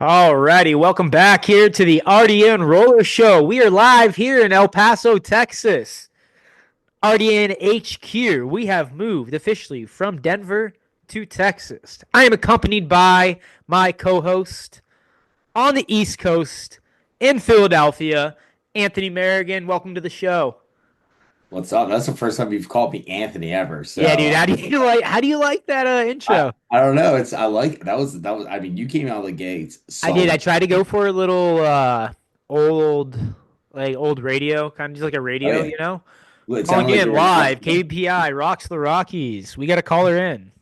Alrighty, welcome back here to the RDN Roller Show. We are live here in El Paso, Texas. RDN HQ. We have moved officially from Denver to Texas. I am accompanied by my co-host on the East Coast in Philadelphia, Anthony Merrigan. Welcome to the show. What's up? That's the first time you've called me Anthony ever. Yeah, dude. So How do you like that I intro? I don't know. It's I like that was I mean you came out of the gates I did. I solid. tried to go for a little old old radio, kind of just like a Oh radio, yeah. you know? Well, it Calling sounded like in you were live. announcing KPI rocks the Rockies. We got to call her in.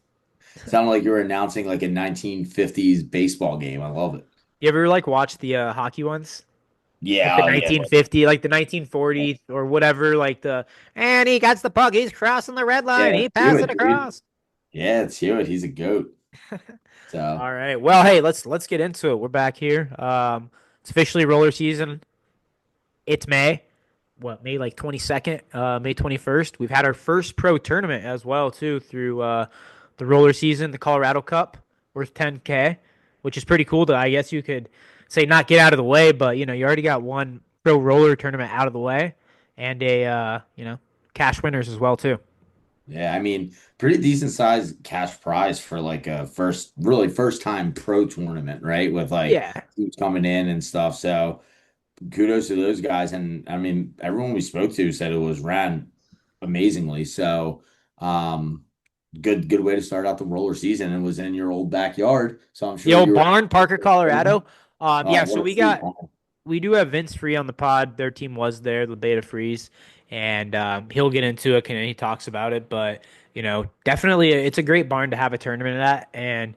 sounded like you were announcing like a 1950s baseball game. I love it. You ever like watch the hockey ones? Like the Yeah, oh, yeah. 1950, like the 1940 or whatever, like and he gets the puck, he's crossing the red line, Yeah, he it's passed it Hewitt, dude. across. Yeah, it's Hewitt. He's a goat. So All right. Well, hey, let's get into it. We're back here. It's officially roller season. It's May. What, May like 22nd, May 21st. We've had our first pro tournament as well too through the roller season, the Colorado Cup, worth 10K, which is pretty cool to I guess you could say not get out of the way, but you already got one pro roller tournament out of the way and a cash winners as well too. yeah, I mean, pretty decent sized cash prize for like a first time pro tournament, right? With like Yeah. teams coming in and stuff. So kudos to those guys. And I mean, everyone we spoke to said it was ran amazingly. So, good way to start out the roller season. And was in your old backyard. So I'm The sure old you were. barn, Parker, Colorado. Yeah, What so a sweet one. we do have Vince Free on the pod. Their team was there, Labeda Freeze, and he'll get into it and he talks about it. But definitely, it's a great barn to have a tournament at, and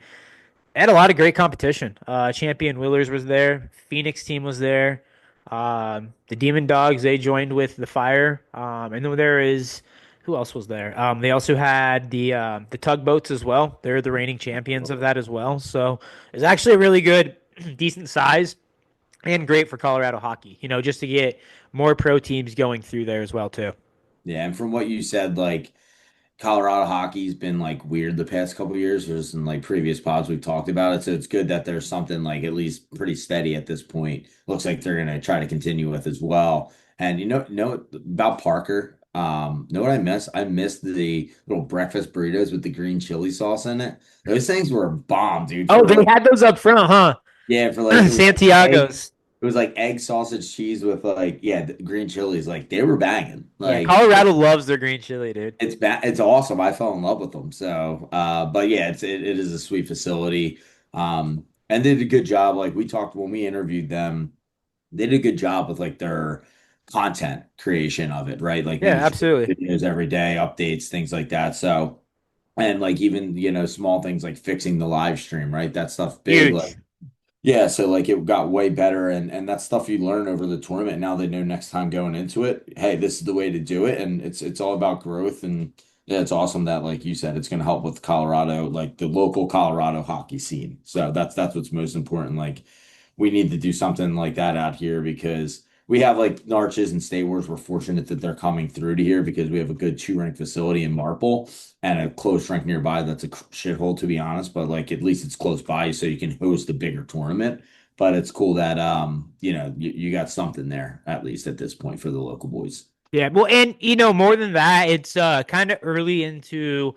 it had a lot of great competition. Champion Willers was there, Phoenix team was there, the Demon Dogs they joined with the Fire, and then there is who else was there? They also had the tugboats as well. They're the reigning champions of that as well. So it's actually a really good, decent size and great for Colorado hockey. Just to get more pro teams going through there as well too. Yeah. And from what you said, like, Colorado hockey's been like weird the past couple of years. There's in like previous pods we've talked about it, so it's good that there's something like at least pretty steady at this point. Looks like they're gonna try to continue with as well. And know about Parker. Know what I miss? I missed the little breakfast burritos with the green chili sauce in it. Those things were a bomb, dude. Oh, For they like had those up front, huh? yeah, for like it was like egg. Santiago's. It was like egg sausage cheese with like yeah, the green chilies. Like they were banging. Yeah, Like Colorado loves their green chili, dude. it's bad. It's awesome. I fell in love with them. So, but yeah, it is a sweet facility. And they did a good job. Like we talked when we interviewed them, they did a good job with like their content creation of it, right? Like Yeah, making sure absolutely. videos every day, updates, things like that. So, and like even small things like fixing the live stream, right? That stuff big. Like Huge. yeah, so like it got way better and that's stuff you learn over the tournament. Now they know next time going into it, hey, this is the way to do it. And it's all about growth. And yeah, it's awesome that like you said, it's gonna help with Colorado, like the local Colorado hockey scene. So that's what's most important. Like we need to do something like that out here because we have like Narches and State Wars. We're fortunate that they're coming through to here because we have a good two rink facility in Marple and a close rink nearby that's a shithole to be honest, but like at least it's close by so you can host a bigger tournament. But it's cool that you got something there at least at this point for the local boys. Yeah, well, and more than that, it's kind of early into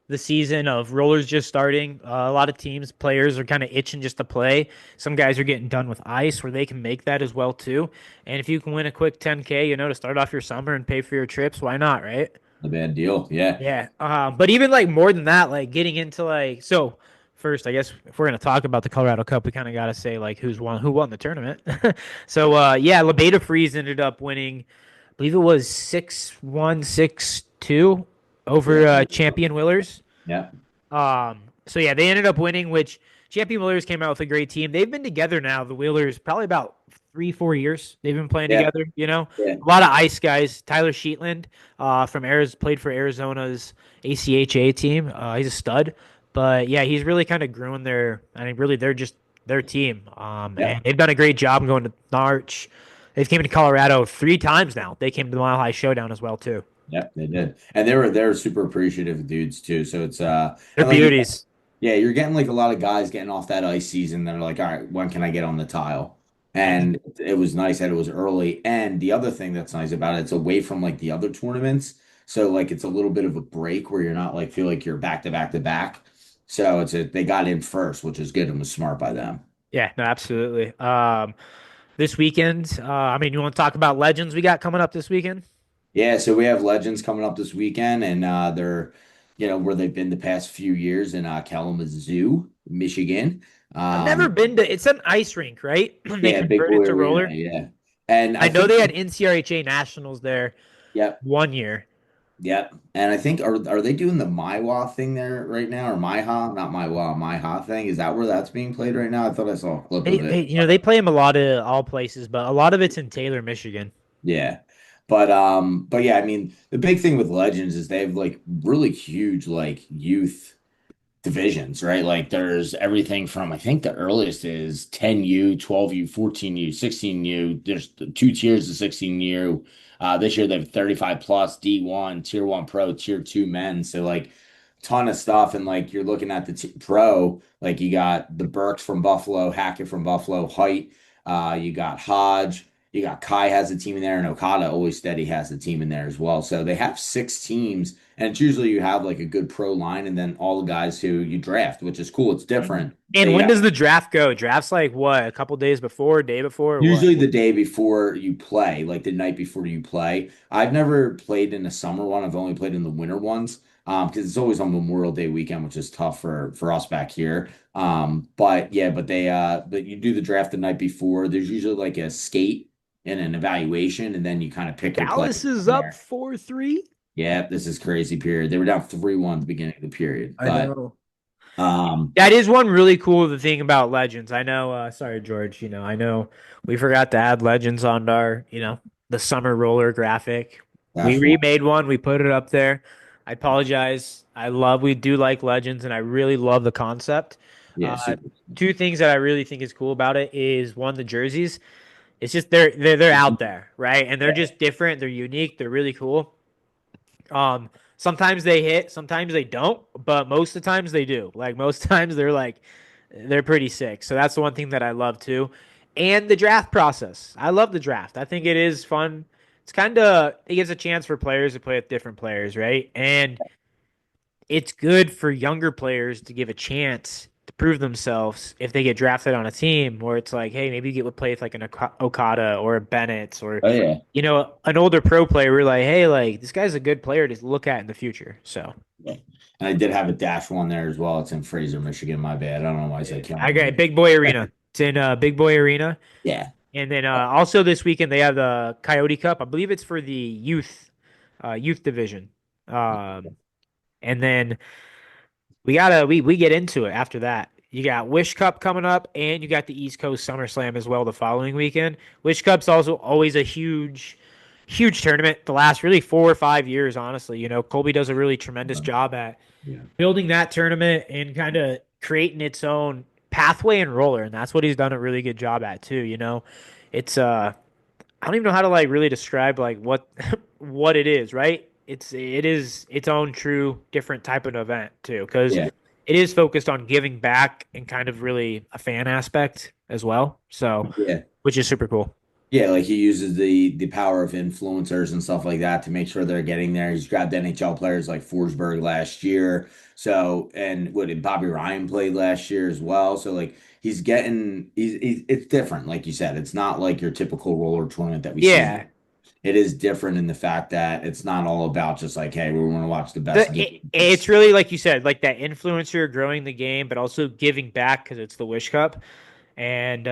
the season of rollers just starting. A lot of teams, players are kind of itching just to play. Some guys are getting done with ice where they can make that as well too. And if you can win a quick 10K, to start off your summer and pay for your trips, why not, right? A bad deal. Yeah. Yeah. But even like more than that, like getting into like so. First, I guess if we're gonna talk about the Colorado Cup, we kind of gotta say like who won the tournament. So yeah, Labeda Freeze ended up winning. I believe it was 6-1, 6-2 over Yeah. Champion Willers. Yeah. So yeah, they ended up winning, which Champion Wheelers came out with a great team. They've been together now, the Wheelers, probably about 3-4 years. They've been playing Yeah. together. Yeah. A lot of ice guys. Tyler Sheetland, from Arizona, played for Arizona's ACHA team. He's a stud. But yeah, he's really kind of growing I mean, really, they're just their team. Yeah. And they've done a great job going to March. They've came to Colorado 3 times now. They came to the Mile High Showdown as well too. Yeah, they did. And they were super appreciative dudes too. So it's They're and like beauties. Yeah, you're getting like a lot of guys getting off that ice season. They're like, all right, when can I get on the tile? And And it was nice that it was early. And the other thing that's nice about it, it's away from like the other tournaments. So like it's a little bit of a break where you're not like feel like you're back to back to back. So they got in first, which is good and was smart by them. yeah, no, absolutely. This weekend, I mean, you want to talk about legends we got coming up this weekend? Yeah, so we have Legends coming up this weekend, and they're, where they've been the past few years in Kalamazoo, Michigan. I've never Um, been to, it's an ice rink, right? They yeah, Big converted Boy to Arena, roller. yeah. And I I know think, they had NCRHA nationals there yep, one year. yep. And I think are they doing the Maiwa thing there right now, or Maiha, not Maiwa, Maiha thing? Is that where that's being played right now? I thought I saw a clip of it. They play them a lot of all places, but a lot of it's in Taylor, Michigan. Yeah. But yeah, I mean, the big thing with Legends is they have like really huge like youth divisions, right? Like there's everything from I think the earliest is 10U, 12U, 14U, 16U. There's two tiers of 16U. This year they have 35 plus D1, tier one pro, tier two men. So like ton of stuff. And like you're looking at the pro, like you got the Burks from Buffalo, Hackett from Buffalo, Height, you got Hodge, you got Kai has a team in there, and Okada always steady has a team in there as well. So they have six teams, and it's usually you have like a good pro line, and then all the guys who you draft, which is cool. It's different. And They when does the draft go? Draft's like what, a couple days before, day before, or what? Usually the day before you play, like the night before you play. I've never played in the summer one. I've only played in the winter ones. Because it's always on Memorial Day weekend, which is tough for us back here. But yeah, but you do the draft the night before. There's usually like a skate and an evaluation, and then you kind of pick your players Dallas is from up there. 4-3. Yeah, this is crazy period. They were down 3-1 at the beginning of the period. I But know. um That is one really cool thing about Legends. I know, sorry, George, I know we forgot to add Legends on our, the summer roller graphic. We that's fun. remade one, we put it up there. I apologize. We do like Legends, and I really love the concept. Yeah, Uh, super. Two things that I really think is cool about it is one, the jerseys. It's just they're out there, right? And they're Yeah. just different. They're unique. They're really cool. Sometimes they hit, sometimes they don't, but most of the times they do. Like most times they're pretty sick. So that's the one thing that I love too. And the draft process. I love the draft. I think it is fun. It gives a chance for players to play with different players, right? And it's good for younger players to give a chance to prove themselves if they get drafted on a team where it's like, hey, maybe you get to play with like an Okada or a Bennett or Oh yeah. an older pro player. We're like, hey, like this guy's a good player to look at in the future. So Yeah. And I did have a dash one there as well. It's in Fraser, Michigan. My bad. I don't know why I said I Kalamazoo. got Big Boy Arena. It's in Big Boy Arena, Yeah. and then also this weekend they have the Coyote Cup. I believe it's for the youth division. Um, and then we get into it after that. You got Wish Cup coming up, and you got the East Coast SummerSlam as well the following weekend. Wish Cup's also always a huge tournament. The last really 4 or 5 years, honestly. Colby does a really tremendous job at Yeah. building that tournament and kind of creating its own pathway and roller, and that's what he's done a really good job at too. It's I don't even know how to like really describe like what what it is, right? It is its own true different type of event too, because Yeah. it is focused on giving back and kind of really a fan aspect as well. So, Yeah. which is super cool. Yeah, like he uses the power of influencers and stuff like that to make sure they're getting there. He's grabbed NHL players like Forsberg last year. So, and what did Bobby Ryan played last year as well? So like he's it's different, like you said. It's not like your typical roller tournament that we see. Yeah, It is different in the fact that it's not all about just like, hey, we want to watch the best it's games. really like you said, like that influencer growing the game, but also giving back because it's the Wish Cup. And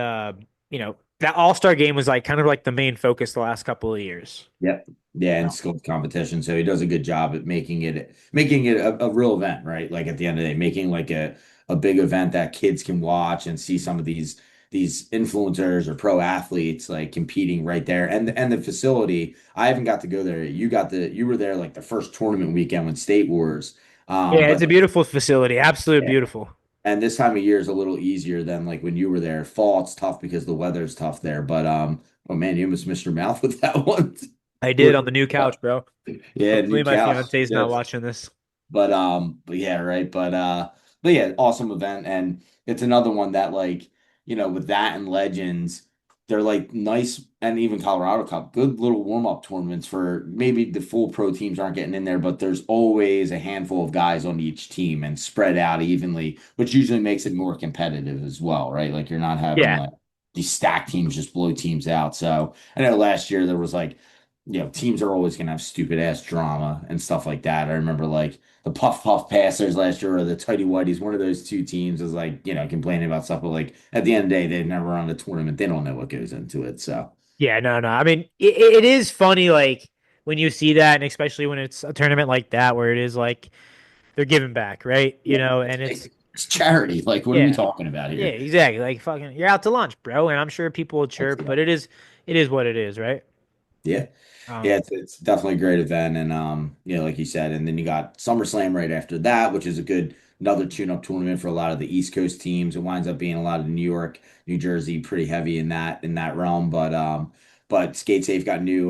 that All-Star game was like kind of like the main focus the last couple of years. Yep. Yeah, and skills competition. So he does a good job at making it a real event, right? Like at the end of the day, making like a big event that kids can watch and see some of these influencers or pro athletes like competing right there. And the facility, I haven't got to go there. You were there like the first tournament weekend with State Wars. Yeah, it's But a beautiful facility. Absolute yeah. beautiful. And this time of year is a little easier than like when you were there. Fall, it's tough because the weather's tough there. But oh man, you almost missed your mouth with that one. I did We're- on the new couch, bro. Yeah, Hopefully new my couch. fiance's not Yes. watching this. But yeah, right. but yeah, awesome event. And it's another one that like, with that and Legends, they're like nice, and even Colorado Cup, good little warm-up tournaments for maybe the full pro teams aren't getting in there, but there's always a handful of guys on each team and spread out evenly, which usually makes it more competitive as well, right? Like you're not having Yeah. like these stacked teams just blow teams out. So I know last year there was like, teams are always gonna have stupid ass drama and stuff like that. I remember like the Puff Puff Passers last year or the Tighty Whities, one of those two teams was like, complaining about stuff, but like at the end of the day, they've never run a tournament. They don't know what goes into it. So Yeah, no, no. I mean, it is funny, like when you see that, and especially when it's a tournament like that, where it is like they're giving back, right? yeah, And it's charity. Like, what are we yeah, talking about yeah, here? exactly. Like fucking, you're out to lunch, bro, and I'm sure people will That's chirp, it. but it is what it is, right? Yeah. Yeah, Um, it's definitely a great event. And like you said, and then you got SummerSlam right after that, which is a good another tune-up tournament for a lot of the East Coast teams. It winds up being a lot of New York, New Jersey, pretty heavy in that realm. But Skate Safe got new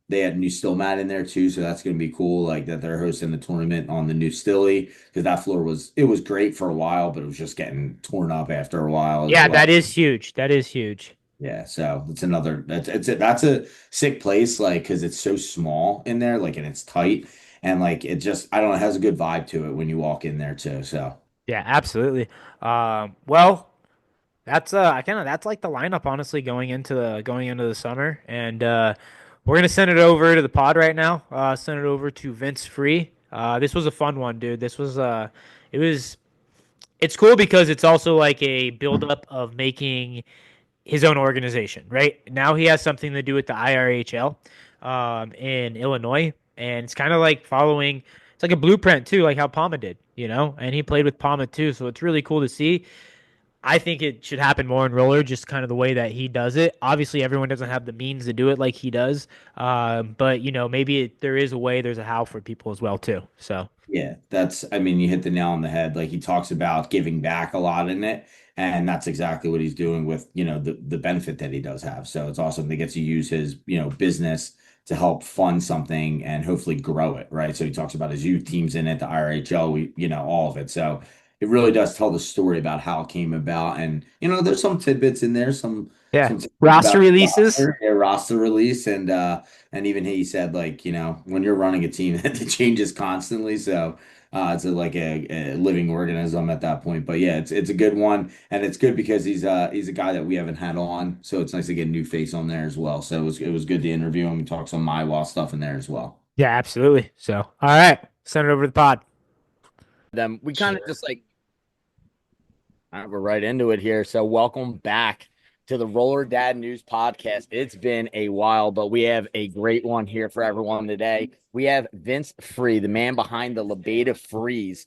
they had new still mat in there too, so that's gonna be cool. Like that they're hosting the tournament on the new Stilly because that floor was great for a while, but it was just getting torn up after a while as yeah, well. that is huge. That is huge. Yeah, so it's another that's a sick place, like because it's so small in there, like and it's tight, and like it just I don't know, it has a good vibe to it when you walk in there too. So Yeah, absolutely. Well, that's I kind of that's like the lineup honestly going into the summer, and we're gonna send it over to the pod right now. Send it over to Vince Free. This was a fun one, dude. It was it's cool because it's also like a buildup of making his own organization, right? Now he has something to do with the IRHL in Illinois, and it's kind of like following. It's like a blueprint too, like how Palma did, and he played with Palma too, so it's really cool to see. I think it should happen more in roller, just kind of the way that he does it. Obviously, everyone doesn't have the means to do it like he does, but maybe there is a way, there's a how for people as well too. So yeah, I mean, you hit the nail on the head. Like he talks about giving back a lot in it, and that's exactly what he's doing with, the benefit that he does have. So it's awesome. They get to use his, business to help fund something and hopefully grow it, right? So he talks about his youth teams in it, the RHL, all of it. So it really does tell the story about how it came about. And, there's some tidbits in there, yeah, some tidbits roster about the releases. roster, roster release, and even he said, like, when you're running a team, it changes constantly. So it's like a living organism at that point. But yeah, it's a good one, and it's good because he's a guy that we haven't had on, so it's nice to get a new face on there as well. So it was good to interview him and talk some MyWall stuff in there as well. Yeah, absolutely. So, all right, send it over to the pod. Them we kind of just like we're right into it here. So welcome back to the Roller Dad News Podcast. It's been a while, but we have a great one here for everyone today. We have Vince Free, the man behind the Labeda Freeze.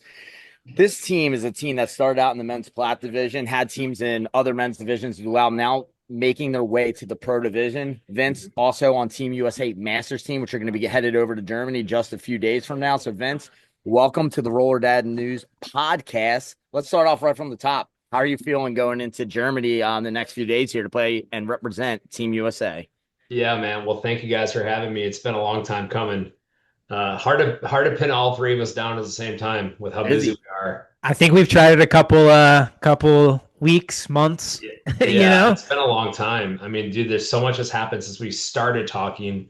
This team is a team that started out in the men's plat division, had teams in other men's divisions as well, now making their way to the pro division. Vince also on Team USA Masters team, which are going to be headed over to Germany just a few days from now. So Vince, welcome to the Roller Dad News Podcast. Let's start off right from the top. How are you feeling going into Germany on the next few days here to play and represent Team USA? Yeah, man. Well, thank you guys for having me. It's been a long time coming. Hard to pin all three of us down at the same time with how busy we Busy. are. I think we've tried it a couple weeks, months. Yeah, you yeah, know, it's been a long time. I mean, dude, there's so much has happened since we started talking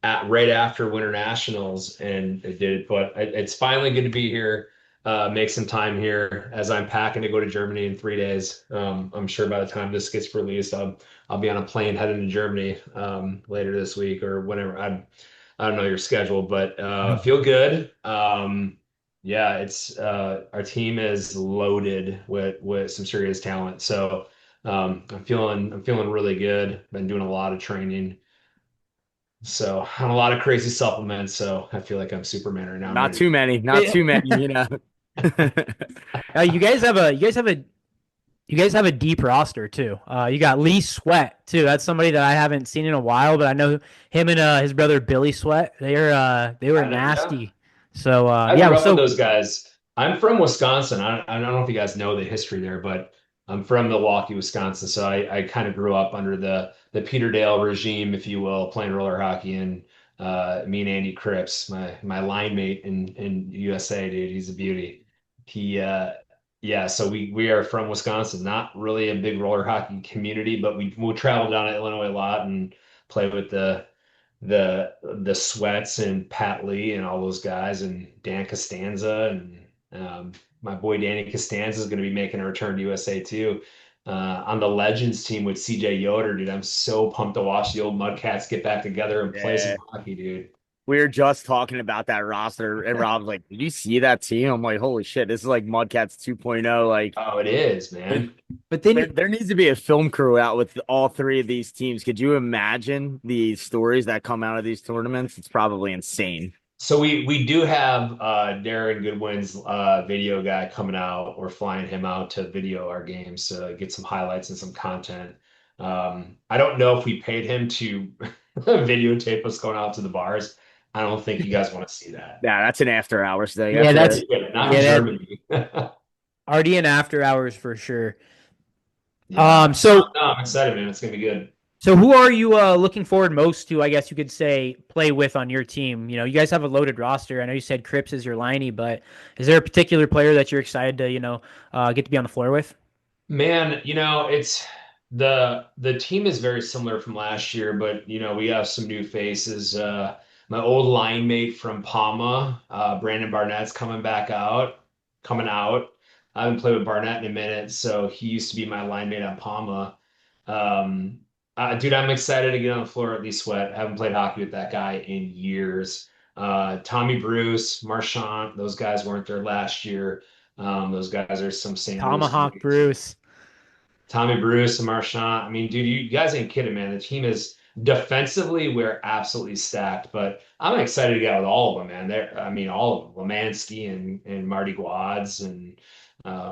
at right after Winter Nationals, and it did. But it's finally good to be here. Make some time here as I'm packing to go to Germany in 3 days. I'm sure by the time this gets released, I'll be on a plane heading to Germany later this week or whenever. I don't know your schedule, but feel good. Yeah, it's our team is loaded with some serious talent. So I'm feeling really good. Been doing a lot of training. So on a lot of crazy supplements. So I feel like I'm Superman right now. I'm Not ready. too many, not too many, you know. you guys have a deep roster too. You got Lee Sweat too. That's somebody that I haven't seen in a while, but I know him and his brother Billy Sweat. They were Yeah, nasty. So I yeah, grew well, up with so those guys. I'm from Wisconsin. I don't know if you guys know the history there, but I'm from Milwaukee, Wisconsin. So I kind of grew up under the Peter Dale regime, if you will, playing roller hockey. And me and Andy Cripps, my line mate in USA, dude, he's a beauty. He Yeah, so we are from Wisconsin, not really a big roller hockey community, but we'll travel down to Illinois a lot and play with the Sweats and Pat Lee and all those guys and Dan Costanza and my boy Danny Costanza is going to be making a return to USA too. On the Legends team with CJ Yoder, dude, I'm so pumped to watch the old Mudcats get back together and play some Yeah. hockey, dude. We were just talking about that roster, and Rob's like, "Did you see that team?" I'm like, "Holy shit, this is like Mudcats 2.0." Like, Oh, it is, man. But then there needs to be a film crew out with all three of these teams. Could you imagine the stories that come out of these tournaments? It's probably insane. So we do have Darren Goodwin's video guy coming out. We're flying him out to video our games to get some highlights and some content. I don't know if we paid him to videotape us going out to the bars. I don't think you guys want to see that. Yeah, that's an after hours thing. yeah, That's that's Yeah, not yeah, that Germany. already in after hours for sure. Yeah. So No, I'm excited, man. It's gonna be good. who are you looking forward most to? I guess you could say play with on your team. You guys have a loaded roster. I know you said Cripps is your liney, but is there a particular player that you're excited to get to be on the floor with? Man, it's the team is very similar from last year, but we have some new faces. My old line mate from Palma, Brandon Barnett's coming out. I haven't played with Barnett in a minute, so he used to be my line mate on Palma. Um, dude, I'm excited to get on the floor at least sweat. I haven't played hockey with that guy in years. Tommy Bruce, Marchant, those guys weren't there last year. Those guys are some St. Louis Tomahawk dudes. Bruce. Tommy Bruce and Marchand. I mean, dude, you guys ain't kidding, man. The team is defensively, we're absolutely stacked, but I'm excited to get out with all of them, man. I mean, all of them, Lemansky and Marty Guads, and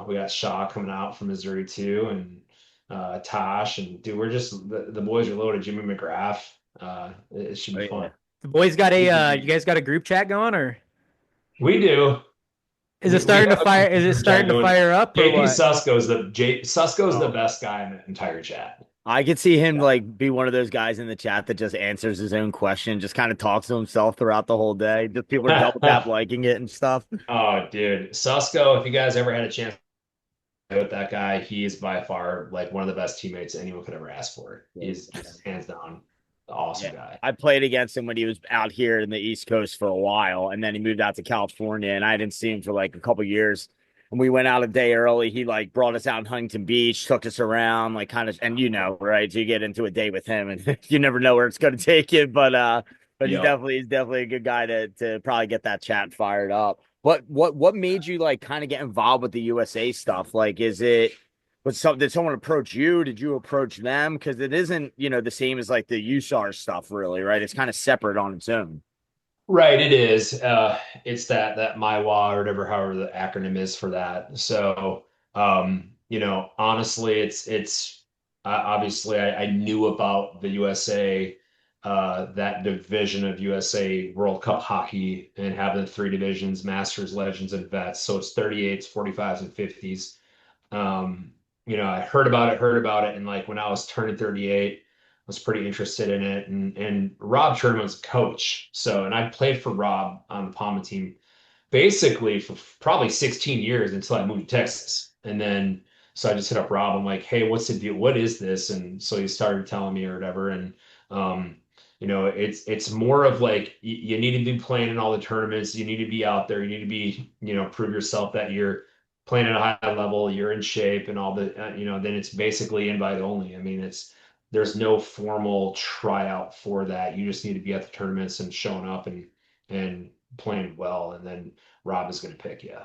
we got Shaw coming out from Missouri too, and Tosh, and dude, we're just the boys are loaded. Jimmy McGrath. It should Oh, be yeah. fun. The boys got a you guys got a group chat going, or We do. is it We starting to have fire? Is it a chat starting to going. fire up or JP what? Susco's the Oh, best guy in the entire chat. I could see him like be one of those guys in the chat that just answers his own question, just kind of talks to himself throughout the whole day. Just people are double tap liking it and stuff. Oh, dude. Susco, if you guys ever had a chance to play with that guy, he is by far like one of the best teammates anyone could ever ask for. He's just hands down the awesome Yeah. guy. I played against him when he was out here in the East Coast for a while, and then he moved out to California, and I didn't see him for like a couple years. And we went out a day early. He like brought us out in Huntington Beach, took us around, like kind of, and right? You get into a day with him, and you never know where it's going to take you. But Yep. he's definitely a good guy to probably get that chat fired up. What made you like kind of get involved with the USA stuff? Like, is it did someone approach you? Did you approach them? Because it isn't, the same as like the USAR stuff, really, right? It's kind of separate on its own. Right, it is. It's that MIWA or whatever, however the acronym is for that. So, honestly, it's obviously I knew about the USA, that division of USA World Cup hockey, and having the three divisions: Masters, Legends, and Vets. So it's 38s, 45s, and 50s. I heard about it, and like when I was turning 38, I was pretty interested in it. And Rob Sherman was a coach, so and I played for Rob on the Palma team basically for probably 16 years until I moved to Texas. And then so I just hit up Rob. I'm like, hey, what's the deal? What is this? And so he started telling me or whatever. And it's more of like you need to be playing in all the tournaments. You need to be out there. You need to be, prove yourself that you're playing at a high level, you're in shape and all the, then it's basically invite only. I mean, there's no formal tryout for that. You just need to be at the tournaments and showing up and playing well. And then Rob is going to pick you.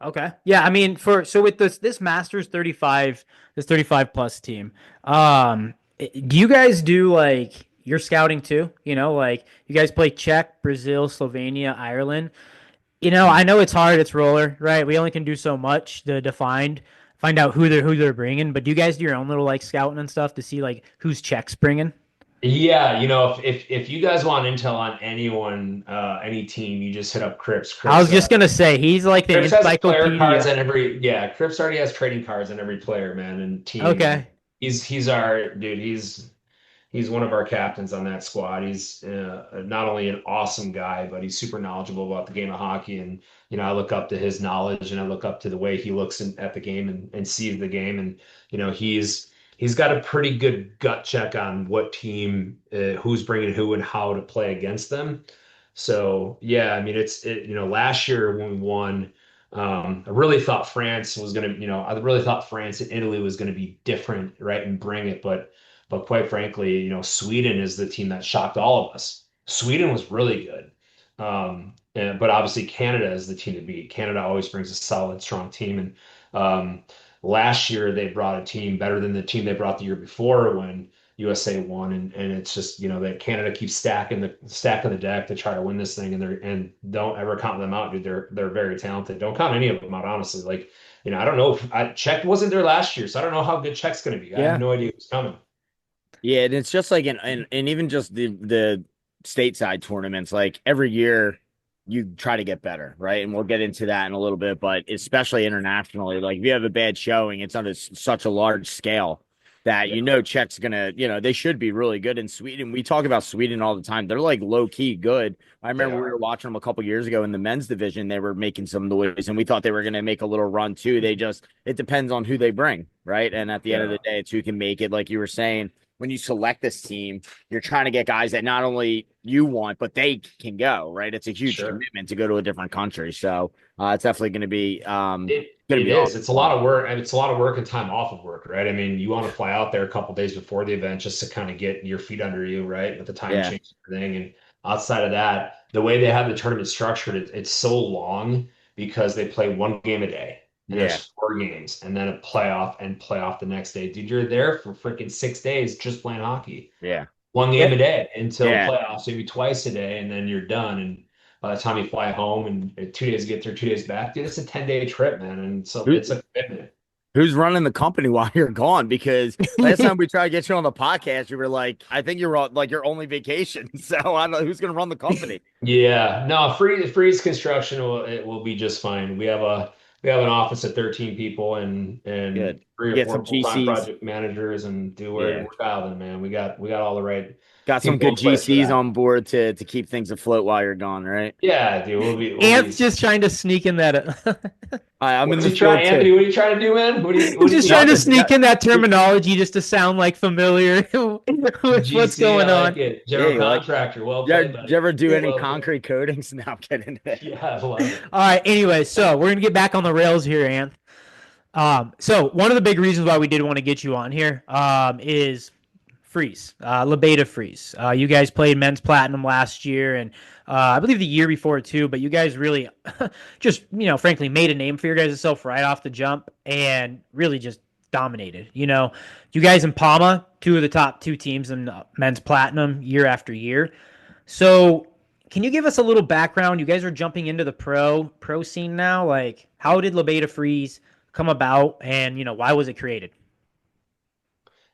Okay. Yeah, I mean with this Masters 35, this 35 plus team, do you guys do like your scouting too? Like you guys play Czech, Brazil, Slovenia, Ireland. I know it's hard, it's roller, right? We only can do so much to find out who they're bringing, but do you guys do your own little like scouting and stuff to see like who's Czech's bringing? Yeah, if you guys want intel on anyone, any team, you just hit up Cripps. I was Cripps, just gonna say he's like the Cripps has player cards encyclopedia. on every yeah, Cripps already has trading cards on every player, man, and team. And Okay. he's our dude. he's one of our captains on that squad. He's not only an awesome guy, but he's super knowledgeable about the game of hockey. And I look up to his knowledge, and I look up to the way he looks at the game and sees the game. And he's got a pretty good gut check on what team, who's bringing who, and how to play against them. So yeah, I mean, last year when we won. I really thought France was going to, I really thought France and Italy was going to be different, right, and bring it. But quite frankly, Sweden is the team that shocked all of us. Sweden was really good. But obviously Canada is the team to beat. Canada always brings a solid, strong team. And last year they brought a team better than the team they brought the year before when USA won. And it's just, that Canada keeps stacking the deck to try to win this thing. And don't ever count them out, dude. They're very talented. Don't count any of them out, honestly. Like, I don't know if Czech wasn't there last year, so I don't know how good Czech's going to be. I have Yeah. no idea who's coming. Yeah, and it's just like and even just the stateside tournaments, like every year you try to get better, right? And we'll get into that in a little bit, but especially internationally, like if you have a bad showing, it's on such a large scale that Czech's gonna, they should be really good in Sweden. We talk about Sweden all the time. They're like low key good. I remember we were watching them a couple years ago in the men's division. They were making some noise, and we thought they were going to make a little run too. It depends on who they bring, right? And at the end of the day, it's who can make it. Like you were saying, when you select this team, you're trying to get guys that not only you want, but they can go, right? It's a huge commitment to go to a different country. So it's definitely going to be it is. It's a lot of work, and it's a lot of work and time off of work, right? I mean, you want to fly out there a couple days before the event just to kind of get your feet under you, right? With the time change and everything. And outside of that, the way they have the tournament structured, it's so long because they play one game a day. And there's 4 games, and then a playoff the next day. Dude, you're there for freaking 6 days just playing hockey. Yeah. One game a day until playoffs, maybe twice a day, and then you're done. And by the time you fly home and 2 days get there, 2 days back, dude, it's a 10-day trip, man. And so it's a commitment. Who's running the company while you're gone? Because last time we tried to get you on the podcast, you were like, I think you're on like your only vacation. So I don't know who's going to run the company. Yeah, no, Freeze construction will be just fine. We have an office of 13 people and Good. 3 or 4 Get some full-time GCs. project managers, and we're dialed in, man. We got all the right Got some people good in place for GCs that. on board to keep things afloat while you're gone, right? Yeah, dude, we'll Ant's be. just trying to sneak in that. I'm in the Anthony, field what are you trying to do, man? What do you He's just need? trying to sneak in that terminology just to sound like familiar with what's GC, going I like on. it. General Yeah, contractor. Well too. played, Did buddy. you ever do any Well played. concrete coatings? Now I'm kidding. Yeah, I love it. All right. Anyway, so we're gonna get back on the rails here, Anth. So one of the big reasons why we did want to get you on here is Freeze, Labeda Freeze. You guys played men's platinum last year, and I believe the year before too. But you guys really, just frankly, made a name for your guys' self right off the jump, and really just dominated. You guys in Palma, two of the top 2 teams in men's platinum year after year. So, can you give us a little background? You guys are jumping into the pro scene now. Like, how did Labeda Freeze come about, and why was it created?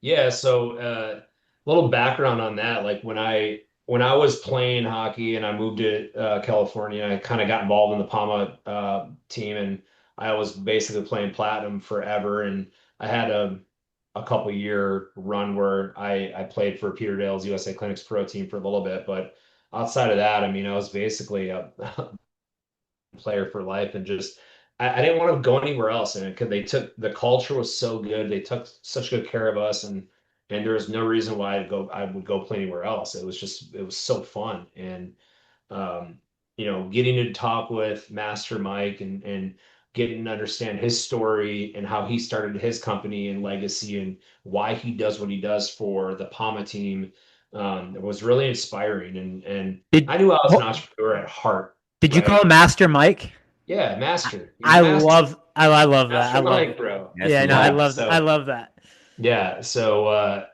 Yeah, so a little background on that. Like when I was playing hockey and I moved to California, I kind of got involved in the Palma team, and I was basically playing platinum forever. And I had a couple year run where I played for Peter Dale's USA Clinics pro team for a little bit, but outside of that, I mean, I was basically a player for life, and just I didn't want to go anywhere else. And because the culture was so good, they took such good care of us, and there was no reason why I would go play anywhere else. It was so fun. And getting to talk with Master Mike and getting to understand his story and how he started his company and legacy and why he does what he does for the Pama team. It was really inspiring. And Did I knew I was an entrepreneur at heart. did you Right? call him Master Mike? Yeah, Master. He's I Master. love I love that. Master I love Mike, it. bro. Yeah, no, I love that. I love that. Yeah, so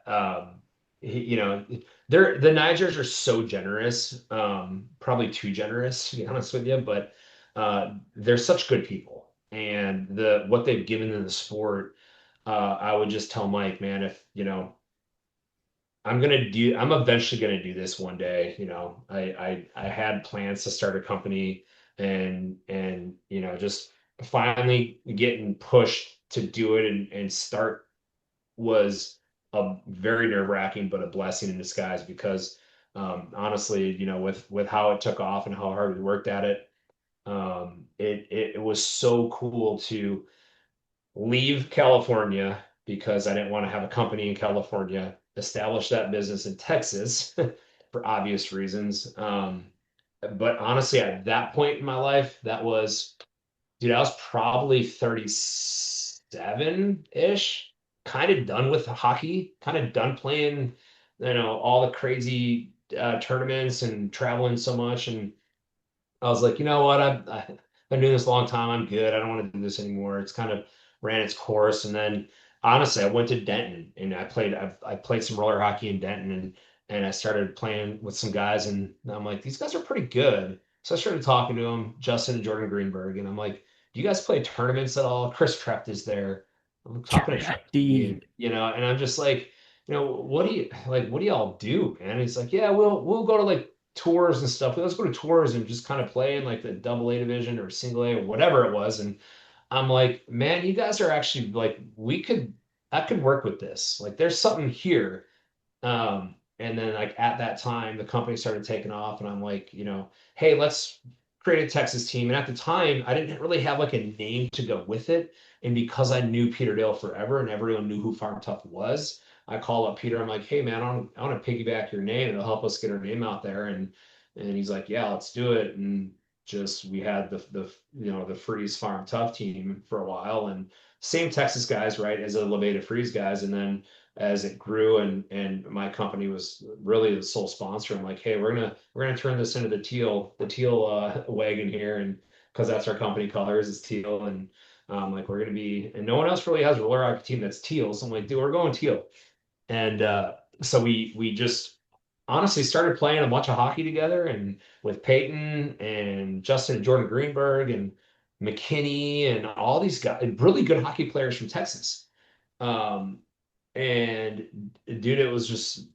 they're the Nigers are so generous, probably too generous to be honest with you, but they're such good people, and what they've given in the sport, I would just tell Mike, man, if I'm eventually gonna do this one day. I had plans to start a company, and just finally getting pushed to do it and start was a very nerve-wracking, but a blessing in disguise because honestly, with how it took off and how hard we worked at it, it was so cool to leave California because I didn't want to have a company in California, establish that business in Texas for obvious reasons. But honestly, at that point in my life, dude, I was probably 37-ish, kind of done with hockey, kind of done playing, all the crazy tournaments and traveling so much. And I was like, you know what? I've been doing this a long time. I'm good. I don't want to do this anymore. It's kind of ran its course. And then honestly, I went to Denton and I played some roller hockey in Denton and I started playing with some guys and I'm like, these guys are pretty good. So I started talking to them, Justin and Jordan Greenberg, and I'm like, do you guys play tournaments at all? Chris Trept is there. I'm talking to Trept, Dude. and I'm just like, what do y'all do, man? And he's like, yeah, we'll go to like tours and stuff. Let's go to tours and just kind of play in like the double A division or single A or whatever it was. And I'm like, man, you guys are actually like, I could work with this. Like, there's something here. And then like at that time, the company started taking off, and I'm like, hey, let's create a Texas team. And at the time, I didn't really have like a name to go with it. And because I knew Peter Dale forever and everyone knew who Farm Tough was, I call up Peter. I'm like, hey man, I want to piggyback your name. It'll help us get our name out there. And he's like, yeah, let's do it. And just we had the Freeze Farm Tough team for a while, and same Texas guys, right, as the Labeda Freeze guys. And then as it grew and my company was really the sole sponsor, I'm like, hey, we're gonna turn this into the teal wagon here, and because that's our company colors is teal, and like we're gonna be, and no one else really has a roller hockey team that's teal, so I'm like, dude, we're going teal. And so we just honestly started playing a bunch of hockey together, and with Peyton and Justin and Jordan Greenberg and McKinney and all these guys, really good hockey players from Texas. Um, and dude, it was just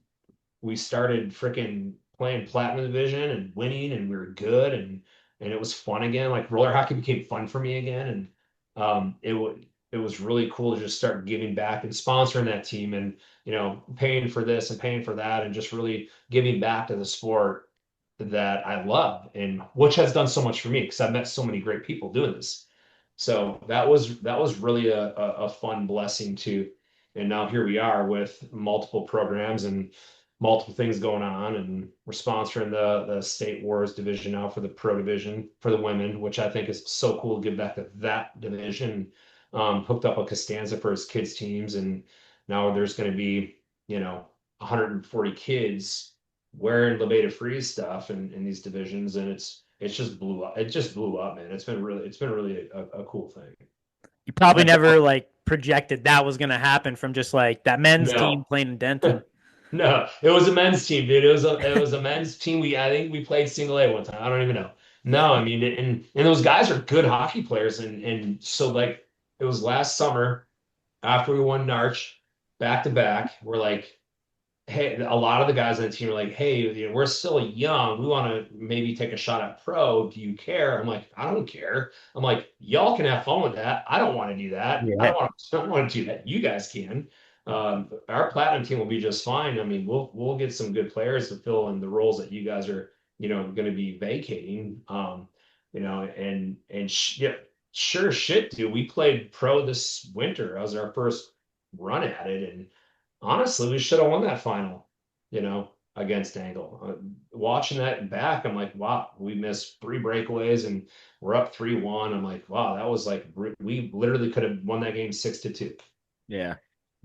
we started freaking playing Platinum Division and winning, and we were good, and it was fun again. Like roller hockey became fun for me again, and it was really cool to just start giving back and sponsoring that team, and paying for this and paying for that, and just really giving back to the sport that I love, and which has done so much for me because I've met so many great people doing this. So that was really a fun blessing too. And now here we are with multiple programs and multiple things going on, and we're sponsoring the state wars division now for the pro division for the women, which I think is so cool to give back to that division. Hooked up with Costanza for his kids teams, and now there's going to be 140 kids wearing Labeda Freeze stuff in these divisions, and it's just blew up. It just blew up, man. It's been really a cool thing. You probably never like projected that was gonna happen from just like that men's team No. playing in Denton. No, it was a men's team, dude. It was a men's team. I think we played single A one time. I don't even know. No, I mean, and those guys are good hockey players, and so like it was last summer after we won Narch back to back. We're like, hey, a lot of the guys on the team are like, hey, we're still young. We want to maybe take a shot at pro. Do you care? I'm like, I don't care. I'm like, y'all can have fun with that. I don't want to do that. Yeah. I don't want to do that. You guys can. Our platinum team will be just fine. I mean, we'll get some good players to fill in the roles that you guys are, going to be vacating. Yeah, sure shit, dude. We played pro this winter. That was our first run at it, and honestly, we should have won that final, against Angle. Watching that back, I'm like, wow, we missed three breakaways and we're up 3-1. I'm like, wow, that was like we literally could have won that game 6-2. Yeah.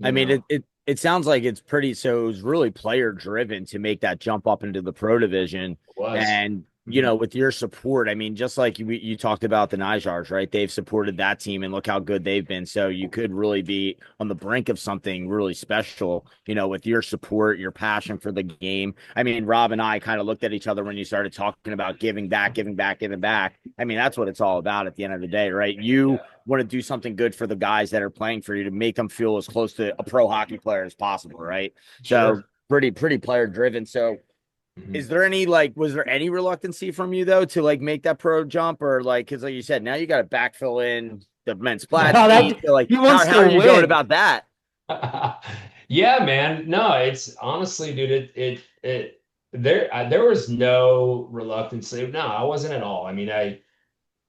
I You mean, know, it sounds like it's pretty, so it was really player driven to make that jump up into the pro division. it was. And, Mhm. with your support, I mean, just like you talked about the Nijars, right? They've supported that team and look how good they've been. So you could really be on the brink of something really special, with your support, your passion for the game. I mean, Rob and I kind of looked at each other when you started talking about giving back, giving back, giving back. I mean, that's what it's all about at the end of the day, right? You want to do something good for the guys that are playing for you to make them feel as close to a pro hockey player as possible, right? So Sure. pretty player driven. So Mhm. is there any was there any reluctancy from you though to like make that pro jump, or like, because like you said, now you got to backfill in the men's No, flat team. So like he how wants how are to you going win. about that? Yeah, man. No, it's honestly, dude, there was no reluctance. No, I wasn't at all. I mean, I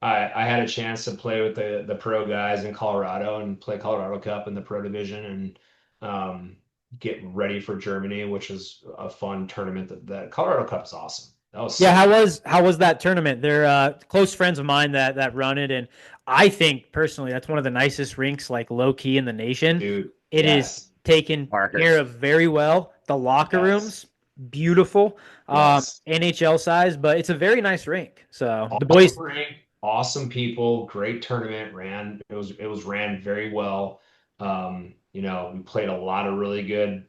had a chance to play with the pro guys in Colorado and play Colorado Cup in the pro division and get ready for Germany, which is a fun tournament. That Colorado Cup is awesome. That was Yeah, so fun, how was that tournament? They're close friends of mine that run it, and I think personally that's one of the nicest rinks, like low key in the nation. dude. It is Yes, taken care Parkers. of very well. The locker yes, rooms, beautiful, yes. NHL size, but it's a very nice rink. So the Awesome boys, rank, awesome people, great tournament. It was ran very well. We played a lot of really good.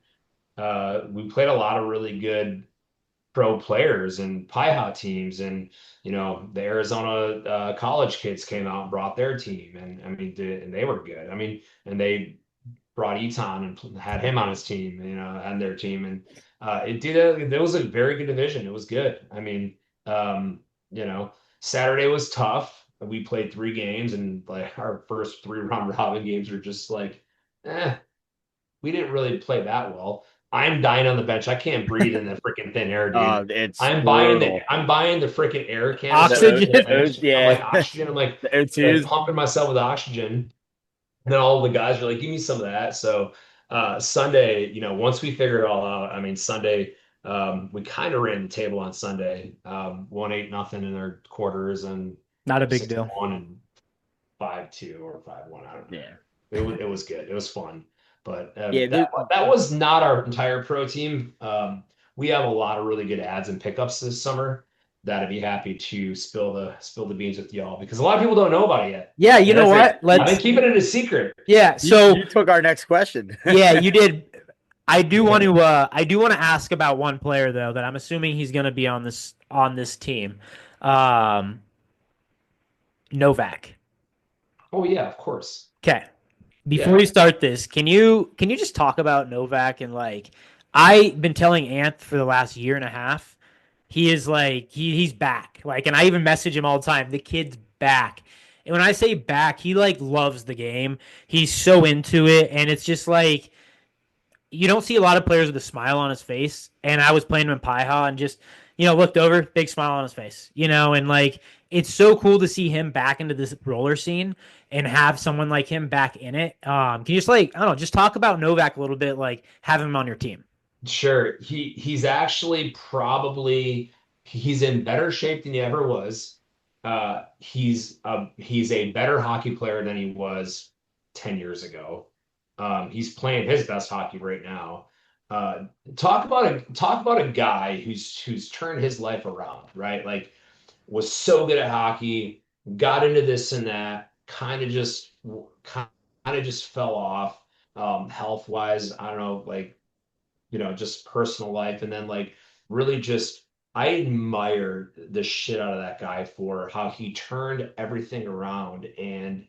We played a lot of really good pro players and Pi teams, and the Arizona college kids came out and brought their team, and I mean, and they were good. I mean, and they brought Eton and had him on his team, and their team, and it was a very good division. It was good. I mean, um, you know, Saturday was tough. We played 3 games, and like our first 3 round robin games were just like, eh, we didn't really play that well. I'm dying on the bench. I can't breathe in the freaking thin air, dude. It's I'm buying the brutal. I'm buying the freaking air canister oxygen. on the bench. I'm Yeah, like oxygen. I'm the like O2s. pumping myself with oxygen. And then all the guys are like, give me some of that. So Sunday, once we figured it all out, I mean Sunday, we kind of ran the table on Sunday. 1-8-0 in their quarters and Not a big deal. 6-1 and 5-2 or 5-1. I don't know. Yeah, It was good. It was fun. But yeah. that was not our entire pro team. We have a lot of really good ads and pickups this summer that I'd be happy to spill the beans with y'all because a lot of people don't know about it yet. Yeah, you And know what? I've been keeping it a secret. Yeah, You, so you took our next question. yeah, you did. I do want to ask about one player though that I'm assuming he's going to be on this team. Um, Novak. Oh yeah, of course. Okay. Before Yeah. we start this, can you just talk about Novak and like I've been telling Ant for the last year and a half, he is like he's back. Like and I even message him all the time. The kid's back. And when I say back, he like loves the game. He's so into it and it's just like you don't see a lot of players with a smile on his face. And I was playing him in Paiha and just, looked over, big smile on his face, and like it's so cool to see him back into this roller scene and have someone like him back in it. Can you just like, I don't know, just talk about Novak a little bit, like have him on your team. Sure. He's actually probably he's in better shape than he ever was. He's a better hockey player than he was 10 years ago. He's playing his best hockey right now. Uh, talk about a guy who's turned his life around, right? Like was so good at hockey, got into this and that, kind of just fell off health wise. I don't know, like just personal life. And then like really just I admire the shit out of that guy for how he turned everything around and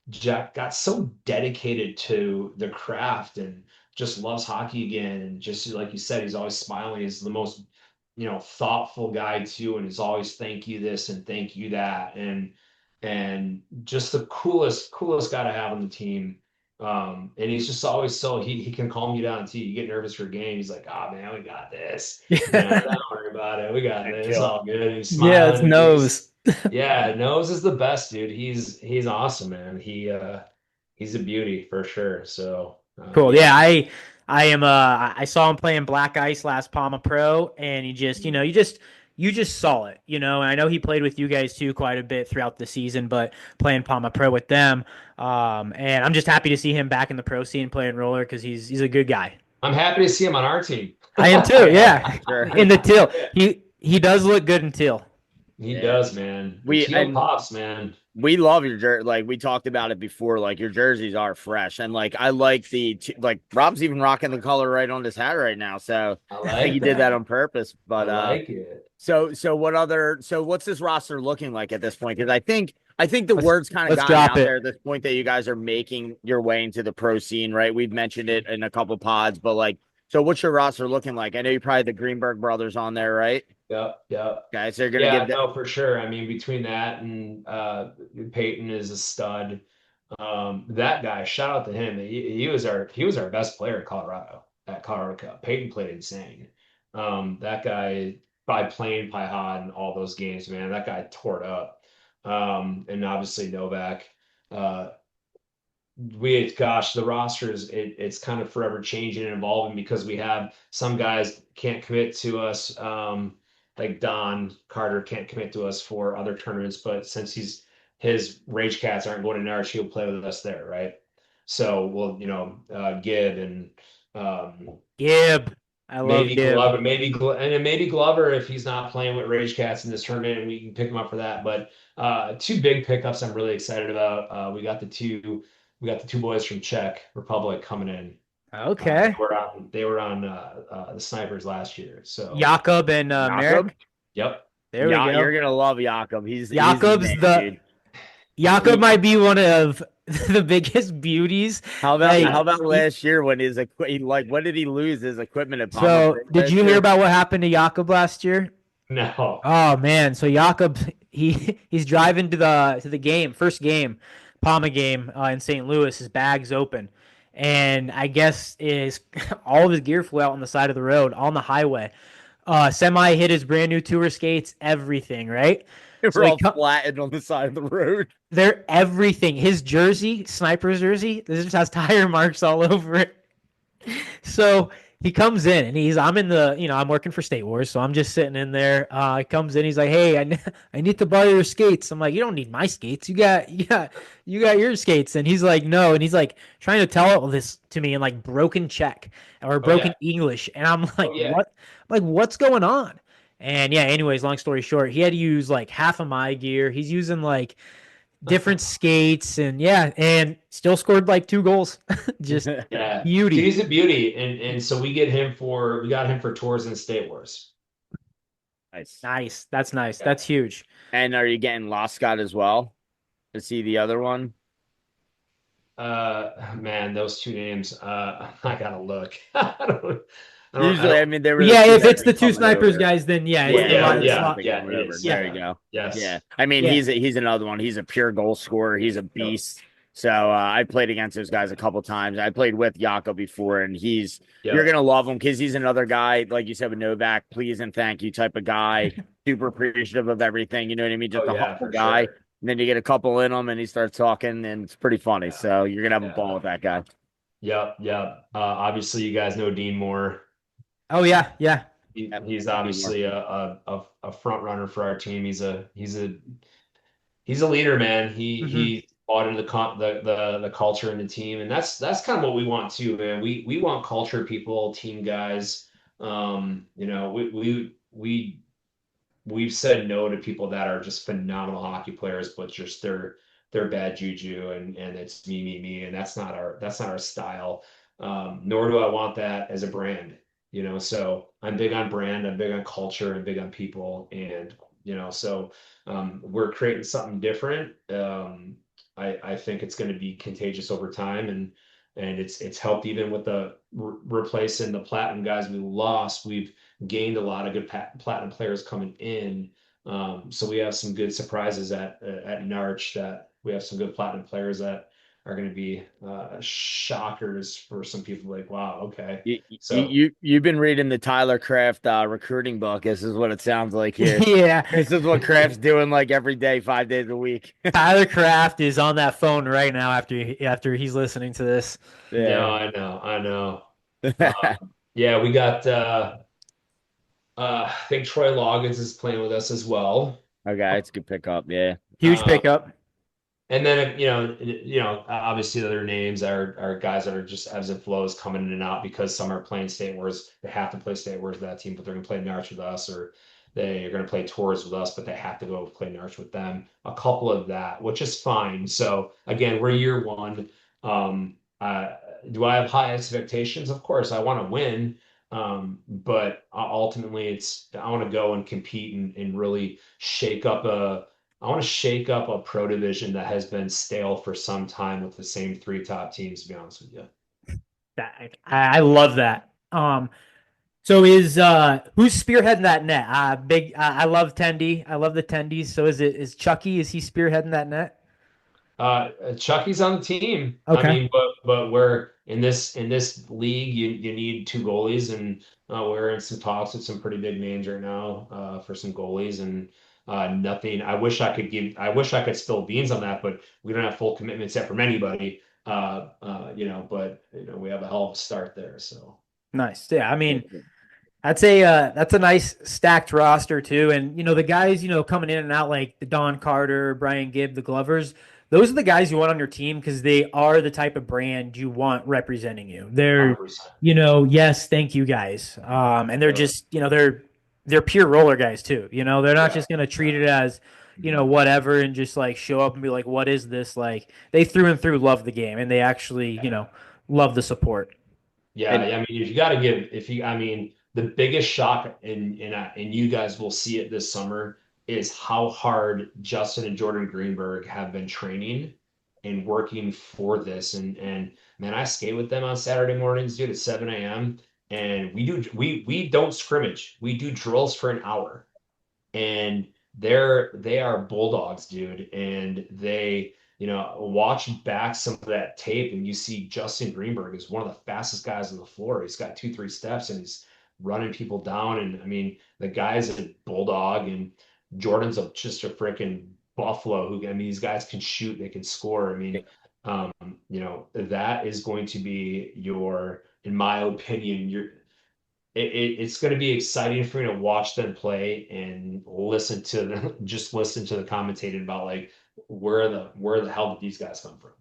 Jack got so dedicated to the craft and just loves hockey again. And just like you said, he's always smiling. He's the most, thoughtful guy too. And he's always thank you this and thank you that. And just the coolest guy to have on the team. And he's just always so he can calm you down too. You get nervous for a game. He's like, oh man, we got this. Don't worry about it. We got this. It's all good. And he's Yeah, it's smiling. nose. Yeah, Nose is the best, dude. He's awesome, man. He's a beauty for sure. So Cool. yeah, Yeah, I am I saw him playing Black Ice last Palma Pro and he just, you just saw it, and I know he played with you guys too quite a bit throughout the season, but playing Palma Pro with them. And I'm just happy to see him back in the pro scene playing roller because he's a good guy. I'm happy to see him on our team. I am too, yeah. Sure. In the teal. He does look good in teal. He Yeah. does, man. We Teal pops, man. we love your jersey. Like we talked about it before. Like your jerseys are fresh, and like I like like Rob's even rocking the color right on his hat right now. So I I like think he did that on purpose. But I like it. so what's this roster looking like at this point? Because I think the word's kind of Let's gotten drop out it. there at this point that you guys are making your way into the pro scene, right? We've mentioned it in a couple pods, but like, so what's your roster looking like? I know you probably had the Greenberg brothers on there, right? Yep. Guys, they're gonna Yeah, give that. no, for sure. I mean, between that and Peyton is a stud. That guy, shout out to him. He was our best player in Colorado. at Colorado Cup. Peyton played insane. That guy by playing Pihad and all those games, man, that guy tore it up. And obviously Novak. Uh, the roster it's kind of forever changing and evolving because we have some guys can't commit to us. Like Don Carter can't commit to us for other tournaments, but since his Rage Cats aren't going to Narch, he'll play with us there, right? So we'll, Gibb and Gibb. I love maybe Gibb. Glover, and then maybe Glover if he's not playing with Rage Cats in this tournament, and we can pick him up for that. But two big pickups I'm really excited about. We got the two boys from Czech Republic coming in. Okay. They were on the Snipers last year. So Jakob and Jakob? Merrick. yep. There we go. You're gonna love Jakob. He's the Jakob's man, the dude. Jakob might be one of the biggest beauties. How about Like, how about last year when when did he lose his equipment at Palmer so Creek did last you hear year? about what happened to Jakob last year? No. Oh man, so Jakob he's driving to the game, first game, Palma game in St. Louis. His bag's open, and I guess is all of his gear flew out on the side of the road on the highway. Semi hit his brand new tour skates, everything, right? They So were all flattened on the side of the road. they're everything. His jersey, sniper's jersey, this just has tire marks all over it. So he comes in and I'm in I'm working for State Wars, so I'm just sitting in there. He comes in, he's like, "Hey, I need to borrow your skates." I'm like, "You don't need my skates. You got your skates." And he's like, "No," and he's like trying to tell all this to me in like broken Czech or Oh yeah. broken English, and I'm like, Oh yeah. "What? I'm like, what's going on?" And yeah, anyways, long story short, he had to use like half of my gear. He's using like different skates, and yeah, and still scored like 2 goals. Just Yeah. beauty. He's a beauty, and so we got him for tours in State Wars. Nice. Nice. That's nice. Yeah. That's huge. And are you getting Loscott as well? To see the other one? Man, those two names. I gotta look. I Usually, I don't. mean, they were the Yeah, two if that it's the were two coming snipers over. guys, then yeah, it's Yeah, the Yeah, lot. yeah, It's yeah, lot. yeah. It whatever. is. There Yeah. you go. Yes. Yeah, I mean, Yeah. he's another one. He's a pure goal scorer. He's a Yep. beast. So I played against those guys a couple times. I played with Jakob before, and you're Yep. gonna love him because he's another guy, like you said with Novak, please and thank you type of guy. Super appreciative of everything. You know what I mean? Oh Just a yeah, humble for guy. sure. And then you get a couple in him, and he starts talking, and it's pretty funny. Yeah. So you're gonna have a Yeah. ball with that guy. Yep. Yep. Obviously, you guys know Dean Moore. Oh yeah, yeah. Yep. He's Dean obviously a front runner for our team. He's a leader, man. He hmm he bought into the culture and the team, and that's kind of what we want too, man. We want culture people, team guys. We've said no to people that are just phenomenal hockey players, but just they're bad juju and it's me, and that's not our style. Nor do I want that as a brand, So I'm big on brand, I'm big on culture, I'm big on people, and so we're creating something different. I think it's going to be contagious over time, and it's helped even with the replacing the platinum guys we lost. We've gained a lot of good platinum players coming in. So we have some good surprises at Narch that we have some good platinum players that are going to be shockers for some people. Like, wow, okay. So You've been reading the Tyler Craft recruiting book. This is what it sounds like here. Yeah. This is what Kraft's doing like every day, 5 days a week. Tyler Kraft is on that phone right now after he's listening to this. no, Yeah. I know. Yeah, we got. I think Troy Loggins is playing with us as well. Okay, it's a good pickup. Yeah. Huge Uh, pickup. And then obviously the other names are guys that are just ebbs and flows coming in and out because some are playing State Wars. They have to play State Wars with that team, but they're going to play Narch with us, or they are going to play Tours with us, but they have to go play Narch with them. A couple of that, which is fine. So again, we're year one. Um, uh, do I have high expectations? Of course, I want to win. But ultimately, I want to go and compete and really shake up I want to shake up a pro division that has been stale for some time with the same three top teams, to be honest with you. I love that. So is who's spearheading that net? I love Tendy. I love the Tendies. So is Chucky? Is he spearheading that net? Chucky's on the team. I Okay. mean, but we're in this league, you need two goalies, and we're in some talks with some pretty big names right now for some goalies, and nothing. I wish I could spill beans on that, but we don't have full commitments yet from anybody. But we have a hell of a start there. So Nice. Yeah, I mean, that's a nice stacked roster too. And the guys, coming in and out like the Don Carter, Brian Gibb, the Glovers, those are the guys you want on your team because they are the type of brand you want representing you. They're, 100%. yes, thank you guys. And they're just, they're pure roller guys too. They're not Yeah. just gonna treat it as, Mhm. whatever and just like show up and be like, what is this? Like they through and through love the game and they actually, love the support. Yeah, And I mean, if you got to give, if you, I mean, the biggest shock, and you guys will see it this summer, is how hard Justin and Jordan Greenberg have been training and working for this. And man, I skate with them on Saturday mornings, dude, at 7 a.m. And we don't scrimmage. We do drills for an hour, and they are bulldogs, dude. And they, watch back some of that tape, and you see Justin Greenberg is one of the fastest guys on the floor. He's got 2, 3 steps, and he's running people down. And I mean, the guy's a bulldog, and Jordan's just a freaking buffalo. Who I mean, these guys can shoot, they can score. I mean, that is going to be in my opinion, it's going to be exciting for me to watch them play and just listen to the commentating about like where the hell did these guys come from?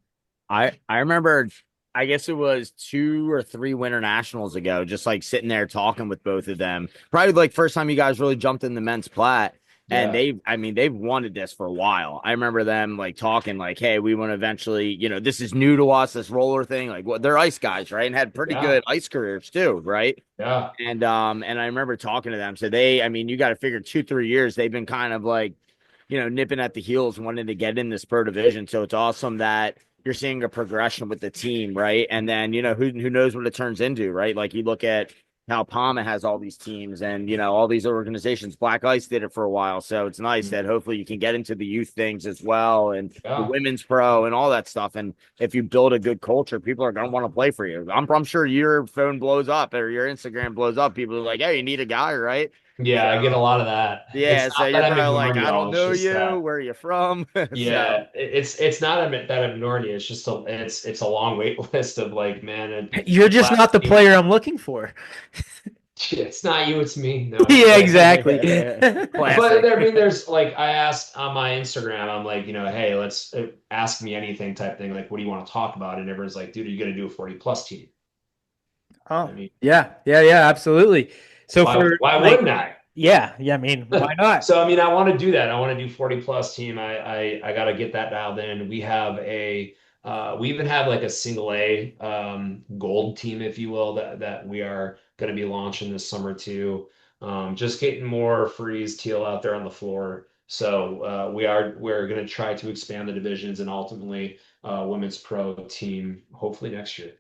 I remember, I guess it was 2 or 3 winter nationals ago, just like sitting there talking with both of them. Probably like first time you guys really jumped in the men's plat. And Yeah, I mean, they've wanted this for a while. I remember them like talking like, hey, we want to eventually, this is new to us, this roller thing. Like, what they're ice guys, right? And had pretty yeah, good ice careers too, right? yeah, And I remember talking to them. So I mean, you got to figure 2, 3 years, they've been kind of like, nipping at the heels, wanting to get in this pro division. So it's awesome that you're seeing a progression with the team, right? And then, who knows what it turns into, right? Like you look at how Palma has all these teams and, all these organizations. Black Ice did it for a while. So it's nice that hopefully you can get into the youth things as well and the yeah. women's pro and all that stuff. And if you build a good culture, people are going to want to play for you. I'm sure your phone blows up or your Instagram blows up. People are like, hey, you need a guy, right? Yeah, I get a So lot of that. yeah, It's so not you're that I'm probably like, ignoring I don't y'all. It's know just you. that, Where are you from? So yeah, it's not that I'm ignoring you. It's just it's a long wait list of like, man, and You're just last not the team. player I'm looking for. It's not you, it's me. No, Yeah, but exactly. But classic. I mean, there's like I asked on my Instagram, I'm like, hey, let's ask me anything type thing. Like, what do you want to talk about? And everyone's like, dude, are you gonna do a 40 plus team? Oh, I mean, yeah, yeah, yeah, absolutely. So for why like, wouldn't I? yeah, I mean, why not? So I mean, I want to do that. I want to do 40 plus team. I got to get that dialed in. We even have like a single A gold team, if you will, that we are going to be launching this summer too. Just getting more freeze teal out there on the floor. So we're going to try to expand the divisions and ultimately women's pro team hopefully next year.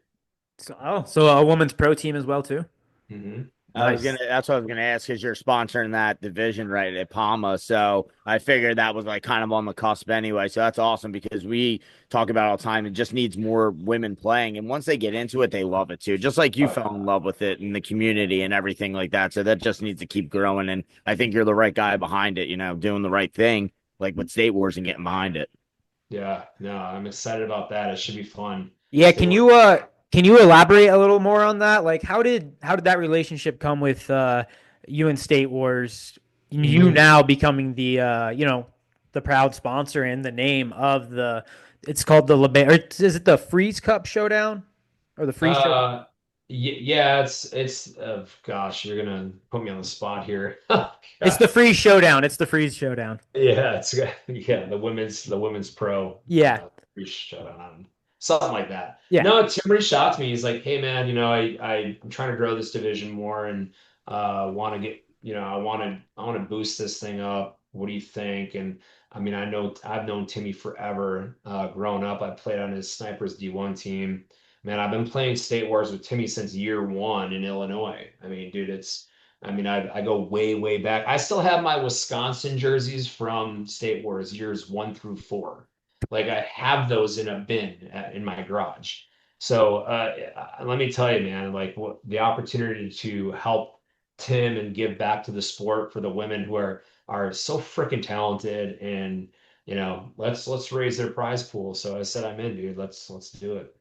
So a woman's pro team as well too. Hmm. Nice. That's what I was gonna ask because you're sponsoring that division right at Palma. So I figured that was like kind of on the cusp anyway. So that's awesome because we talk about all the time. It just needs more women playing. And once they get into it, they love it too. Just like you fell in love with it and the community and everything like that. So that just needs to keep growing. And I think you're the right guy behind it, doing the right thing, like with State Wars and getting behind it. Yeah, no, I'm excited about that. It should be fun. Yeah, Stay working. can you elaborate a little more on that? Like how did that relationship come with you and State Wars? You Mhm. now becoming the the proud sponsor and the name of it's called the Labeda. Is it the Freeze Cup Showdown or the Freeze Show? Yeah, it's gosh, you're gonna put me on the spot here. It's the Gosh. Freeze Showdown. It's the Freeze Showdown. Yeah, yeah, the women's pro Yeah. shut on something like that. Yeah. No, Tim reached out to me. He's like, hey man, I'm trying to grow this division more and want to get, I want to boost this thing up. What do you think? And I mean, I've known Timmy forever. Growing up, I played on his Snipers D1 team. Man, I've been playing State Wars with Timmy since year one in Illinois. I mean, dude, I go way, way back. I still have my Wisconsin jerseys from State Wars years 1 through 4. Like I have those in a bin in my garage. So let me tell you, man, like what the opportunity to help Tim and give back to the sport for the women who are so freaking talented, and let's raise their prize pool. So I said I'm in, dude. Let's do it.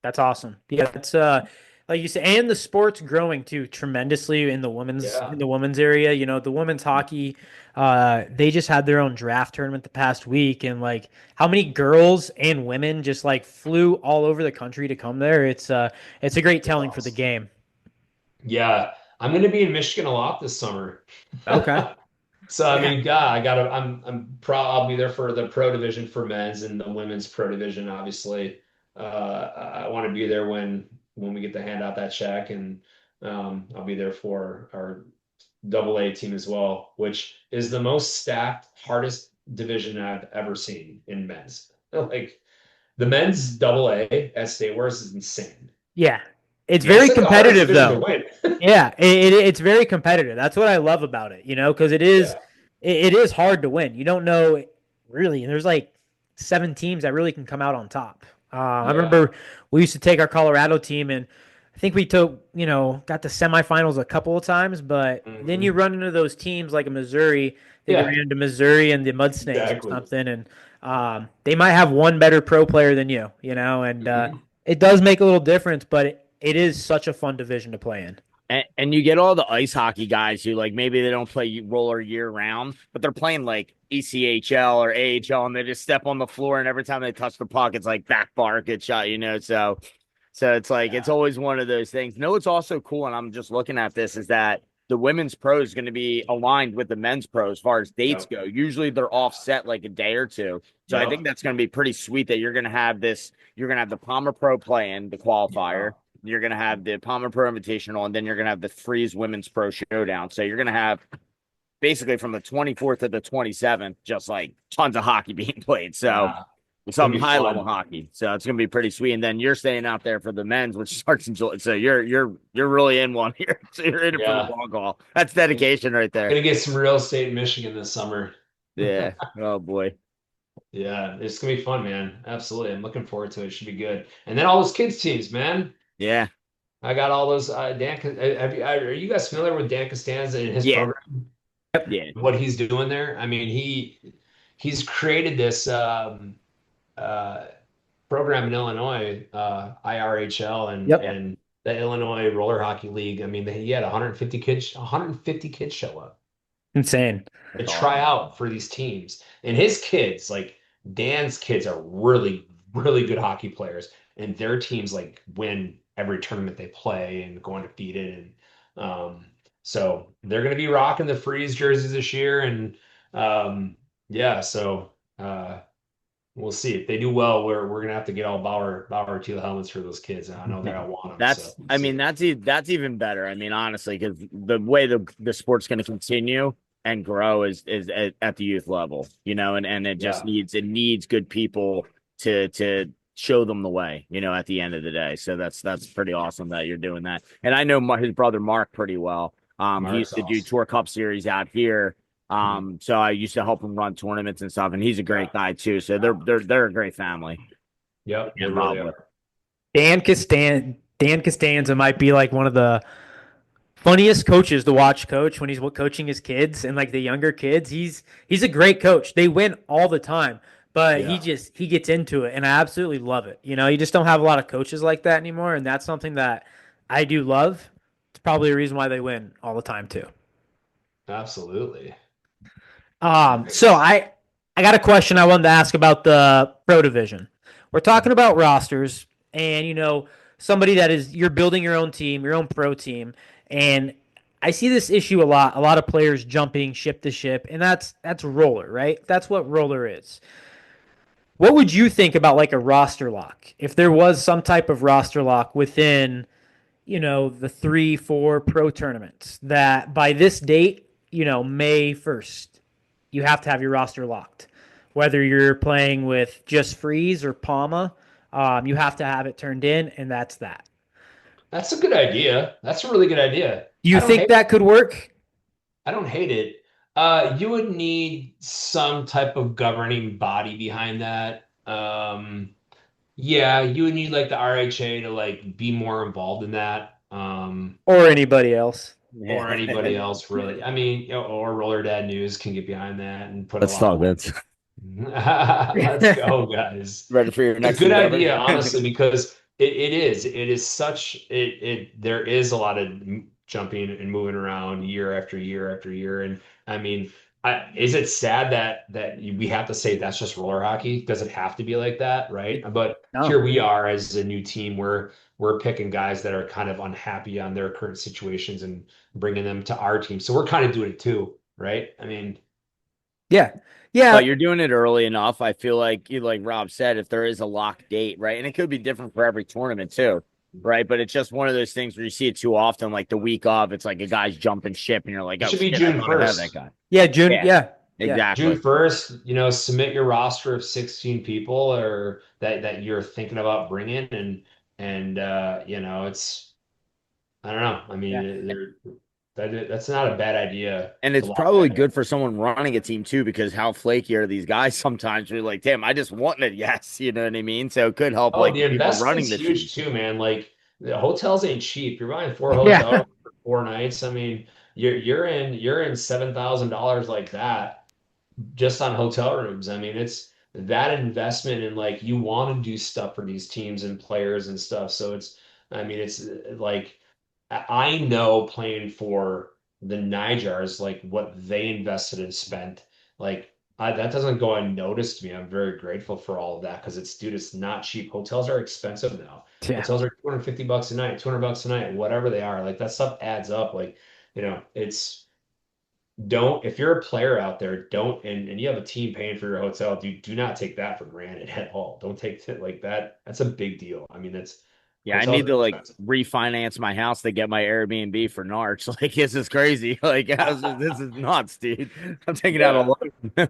That's awesome. Yeah, it's like you said, and the sport's growing too tremendously in Yeah. the women's area. You know, the women's hockey, they just had their own draft tournament the past week, and like how many girls and women just like flew all over the country to come there. It's a great It's telling for the awesome. game. Yeah, I'm going to be in Michigan a lot this summer. Okay. So I Yeah. mean, God, I'm proud. I'll be there for the pro division for men's and the women's pro division. Obviously, I want to be there when we get to hand out that check, and I'll be there for our double A team as well, which is the most stacked, hardest division I've ever seen in men's. Like the men's double A at State Wars is insane. Yeah. It's Yeah, it's very like the hardest competitive division to though. win. Yeah, it's very competitive. That's what I love about it, you know, because Yeah. it is hard to win. You don't know really. There's like 7 teams that really can come out on top. I Yeah. remember we used to take our Colorado team, and I think we took got to semifinals a couple of times, but then you Mhm. run into those teams like a Missouri. I think we Yeah, ran into Missouri and the Mud Snakes or exactly. something, and they might have one better pro player than and Mhm. it does make a little difference, but it is such a fun division to play in. And you get all the ice hockey guys who like maybe they don't play roller year round, but they're playing like ECHL or AHL, and they just step on the floor, and every time they touch the puck, it's like back bar good shot, So it's like it's Yeah. always one of those things. No, it's also cool, and I'm just looking at this is that the women's pro is going to be aligned with the men's pro as far as dates Yep. go. Usually they're offset like a day or two. So I think Yep. that's going to be pretty sweet that you're going to have this. You're going to have the Palmer Pro playing the Yeah. qualifier. You're going to have the Palmer Pro Invitational, and then you're going to have the Freeze Women's Pro Showdown. So you're going to have basically from the 24th to the 27th, just like tons of hockey being played. So Yeah. It's gonna some be high level fun. hockey. So it's gonna be pretty sweet. And then you're staying out there for the men's, which starts in July. So you're really in one here. So you're in it for the Yeah. long haul. That's dedication right there. Gonna get some real estate in Michigan this summer. Yeah. Oh boy. Yeah, it's gonna be fun, man. Absolutely. I'm looking forward to it. It should be good. And then all those kids teams, man. Yeah. I got all those are you guys familiar with Dan Costanza and his Yeah. program? Yeah. What he's doing there? I mean, he's created this uh program in Illinois, IRHL Yep. and the Illinois Roller Hockey League. I mean, he had 150 kids show up Insane. to That's try awesome. out for these teams. And his kids, like Dan's kids, are really, really good hockey players, and their teams like win every tournament they play and go undefeated. And so they're going to be rocking the Freeze jerseys this year, and yeah, so. We'll see if they do well. We're gonna have to get all Bauer teal helmets for those kids, and I know they're gonna want them. So That's we'll I mean see. that's even better. I mean honestly, because the way the sport's going to continue and grow is at the youth level, and it just Yeah, needs good people to show them the way, at the end of the day. So that's pretty awesome that you're doing that. And I know his brother Mark pretty well. He Mark's used to do awesome. Tour Cup series out here. Mhm. So I used to help him run tournaments and stuff, and he's a Yeah, great guy too. So they're a great family to yep, be they really involved with. are. Dan Costanza might be like one of the funniest coaches to watch coach when he's coaching his kids and like the younger kids. He's a great coach. They win all the time, but Yeah, he gets into it, and I absolutely love it. You know, you just don't have a lot of coaches like that anymore, and that's something that I do love. It's probably a reason why they win all the time too. absolutely. So Nice. I got a question I wanted to ask about the pro division. We're talking about rosters, and somebody that is you're building your own team, your own pro team, and I see this issue a lot. A lot of players jumping ship to ship, and that's roller, right? That's what roller is. What would you think about like a roster lock? If there was some type of roster lock within the 3, 4 pro tournaments that by this date, May 1st, you have to have your roster locked. Whether you're playing with just Freeze or Palma, you have to have it turned in, and that's that. That's a good idea. That's a really good idea. Do you I don't think hate. that could work? I don't hate it. You would need some type of governing body behind that. Yeah, you would need like the RHA to like be more involved in that. Or anybody else. Or Yeah. anybody else really. I mean, or Roller Dad News can get behind that and put a Let's lot of talk. money. That's Let's go, guys. ready for your It's a next good endeavor. idea, honestly, because it is such there is a lot of jumping and moving around year after year after year. And I mean, is it sad that we have to say that's just roller hockey? Does it have to be like that, right? But No. here we are as a new team where we're picking guys that are kind of unhappy on their current situations and bringing them to our team. So we're kind of doing it too, right? I mean, Yeah. Yeah. But you're doing it early enough. I feel like you, like Rob said, if there is a lock date, right? And it could be different for every tournament too, right? But it's just one of those things where you see it too often, like the week of, it's like a guy's jumping ship and you're like, it oh should be shit, I June thought I had that 1st. guy. Yeah, June. Yeah, Yeah. Yeah. exactly. June 1st, submit your roster of 16 people or that you're thinking about bringing and it's I don't know. I Yeah. mean, that's not a bad idea And to it's lock probably that in. good for someone running a team too, because how flaky are these guys sometimes? We're like, damn, I just want it. Yes. You know what I mean? So it could help Oh, like the the people investment's running the team. huge too, man. Like the hotels ain't cheap. You're buying four Yeah. hotels for 4 nights. I mean, you're in $7,000 like that just on hotel rooms. I mean, it's that investment and like you want to do stuff for these teams and players and stuff. So I mean, it's like I know playing for the Nigers, like what they invested and spent, like that doesn't go unnoticed to me. I'm very grateful for all of that because dude, it's not cheap. Hotels are expensive now. Yeah. Hotels are 250 bucks a night, 200 bucks a night, whatever they are. Like that stuff adds up. Like, it's don't if you're a player out there, don't and you have a team paying for your hotel, do not take that for granted at all. Don't take it like that. That's a big deal. I mean, that's Yeah, I hotels need are to like expensive. refinance my house to get my Airbnb for Narch. Like, this is crazy. Like, this is nuts, dude. I'm taking out a Yeah, loan.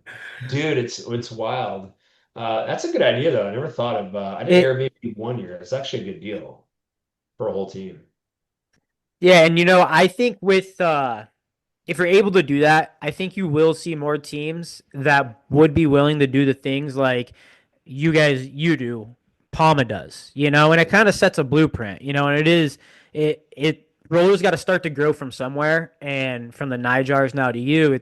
dude, it's wild. That's a good idea though. I never thought of I did It. Airbnb 1 year. It's actually a good deal for a whole team. Yeah, and I think with if you're able to do that, I think you will see more teams that would be willing to do the things like you do, Palma does, and it kind of sets a blueprint, and it Roller's got to start to grow from somewhere, and from the Nigers now to you,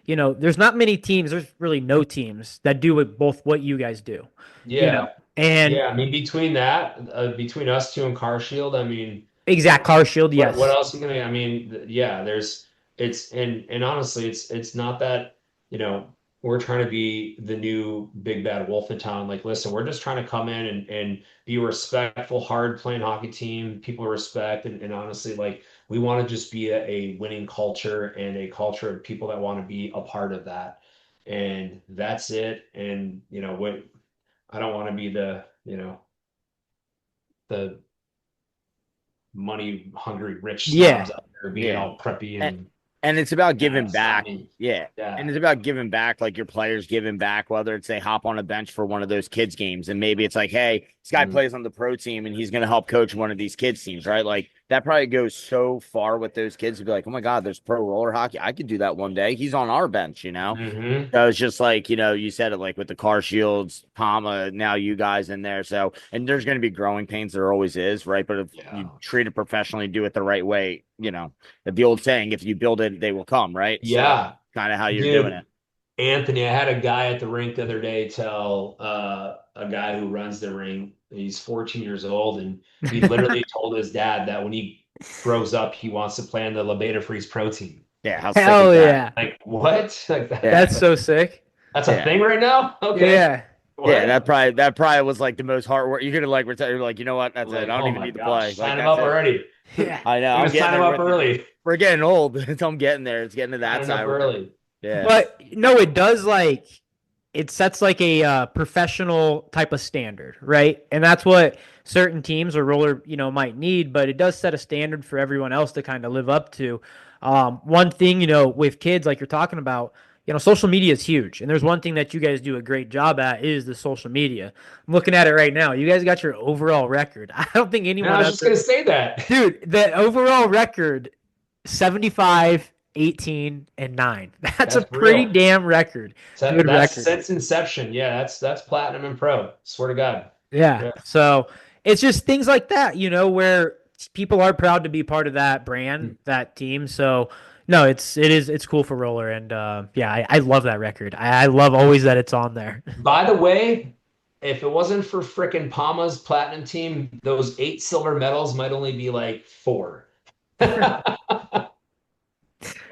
there's not many teams, there's really no teams that do both what you guys do, you know, Yeah. and Yeah, I mean between that, between us two and Car Shield, I mean exact car shield, what yes, else are you gonna? I mean, yeah, it's and honestly, it's not that you know we're trying to be the new big bad wolf in town. Like, listen, we're just trying to come in and be a respectful, hard playing hockey team. People respect and honestly, like we want to just be a winning culture and a culture of people that want to be a part of that. And that's it. And what I don't want to be the money hungry rich yeah, snobs out there being Yeah. all preppy And, and and it's about yeah, giving it's not back. me. Yeah. And Yeah. it's about giving back, like your players giving back, whether it's they hop on a bench for one of those kids' games. And maybe it's like, hey, this guy Mhm. plays on the pro team and he's going to help coach one of these kids' teams, right? Like that probably goes so far with those kids to be like, oh my God, there's pro roller hockey. I could do that one day. He's on our bench, you know? Hmm. So it's just like, you said it like with the car shields, Palma, now you guys in there. So, and there's going to be growing pains. There always is, right? But if you Yeah. treat it professionally, do it the right way, the old saying, if you build it, they will come, right? So, Yeah. kind of how you're doing Dude, it. Anthony, I had a guy at the rink the other day tell a guy who runs the rink, he's 14 years old, and he literally told his dad that when he grows up, he wants to play on the Labeda Freeze pro team. Yeah. How sick is hell that? yeah, Like, what? Like Yeah. that's so sick, that's a Yeah. thing right now? Okay. yeah. Yeah. What? That probably was like the most hard work. You're going to like retire. You're like, you know what? That's it. I Like, don't oh even my need to play. gosh, Like, sign him that's up it. already. Yeah. I know. I'm I'm gonna getting sign him there up with you. early. We're getting old. I'm getting there. It's getting to that Signing up side. early. Yeah. But no, it does it sets like a professional type of standard, right? And that's what certain teams or roller, might need, but it does set a standard for everyone else to kind of live up to. One thing, with kids like you're talking about, social media is huge. And there's one thing that you guys do a great job at is the social media. I'm looking at it right now. You guys got your overall record. I don't think And I anyone was out just there, gonna say that. dude, the overall record 75 18-9. That's a That's pretty real. damn record. Good That's record. since inception. Yeah, that's platinum and pro. Swear to God. Yeah. Yeah. So it's just things like that, where people are proud to be part of that brand, that team. So no, it's cool for Roller, and yeah, I love that record. I love always that it's on there. By the way, if it wasn't for frickin' Palma's platinum team, those 8 silver medals might only be like 4.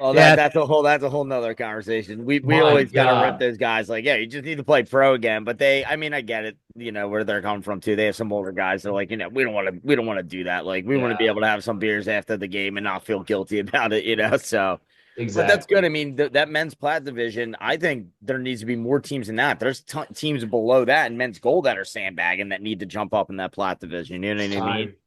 Well, Yeah. that's a whole nother conversation. We My always kind of rip God. those guys like, yeah, you just need to play pro again. But I mean, I get it, where they're coming from too. They have some older guys. They're like, we don't want to do that. Like, we want to be Yeah, able to have some beers after the game and not feel guilty about it. So, but that's good. I exactly. mean, that men's plat division, I think there needs to be more teams than that. There's teams below that in men's gold that are sandbagging that need to jump up in that plat division. You know It's what I mean? time. It's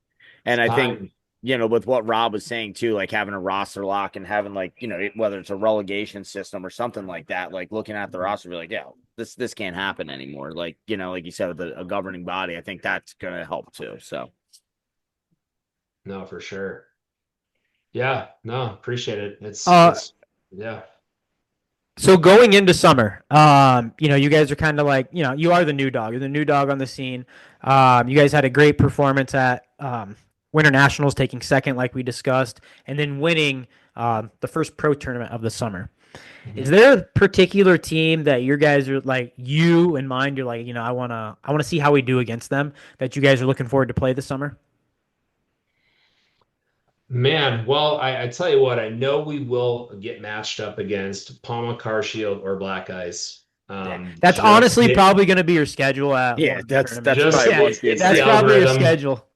And I think, time. with what Rob was saying too, like having a roster lock and having like, whether it's a relegation system or something like that, like looking at the roster, be like, yeah, this can't happen anymore. Like, like you said, with a governing body, I think that's gonna help too. So No, for sure. Yeah, no, appreciate it. Uh, It's yeah. so going into summer, you guys are kind of like, you are the new dog. You're the new dog on the scene. You guys had a great performance at Winter Nationals, taking second, like we discussed, and then winning the first pro tournament of the summer. Is Mhm. there a particular team that you guys are like, you in mind? You're like, I wanna see how we do against them. That you guys are looking forward to play this summer. Man, well, I tell you what, I know we will get matched up against Palma Car Shield or Black Ice. Yeah, that's honestly probably going to be your schedule at one yeah, of the that's tournaments. probably just Yeah, one it's team. it's the that's probably your algorithm. schedule.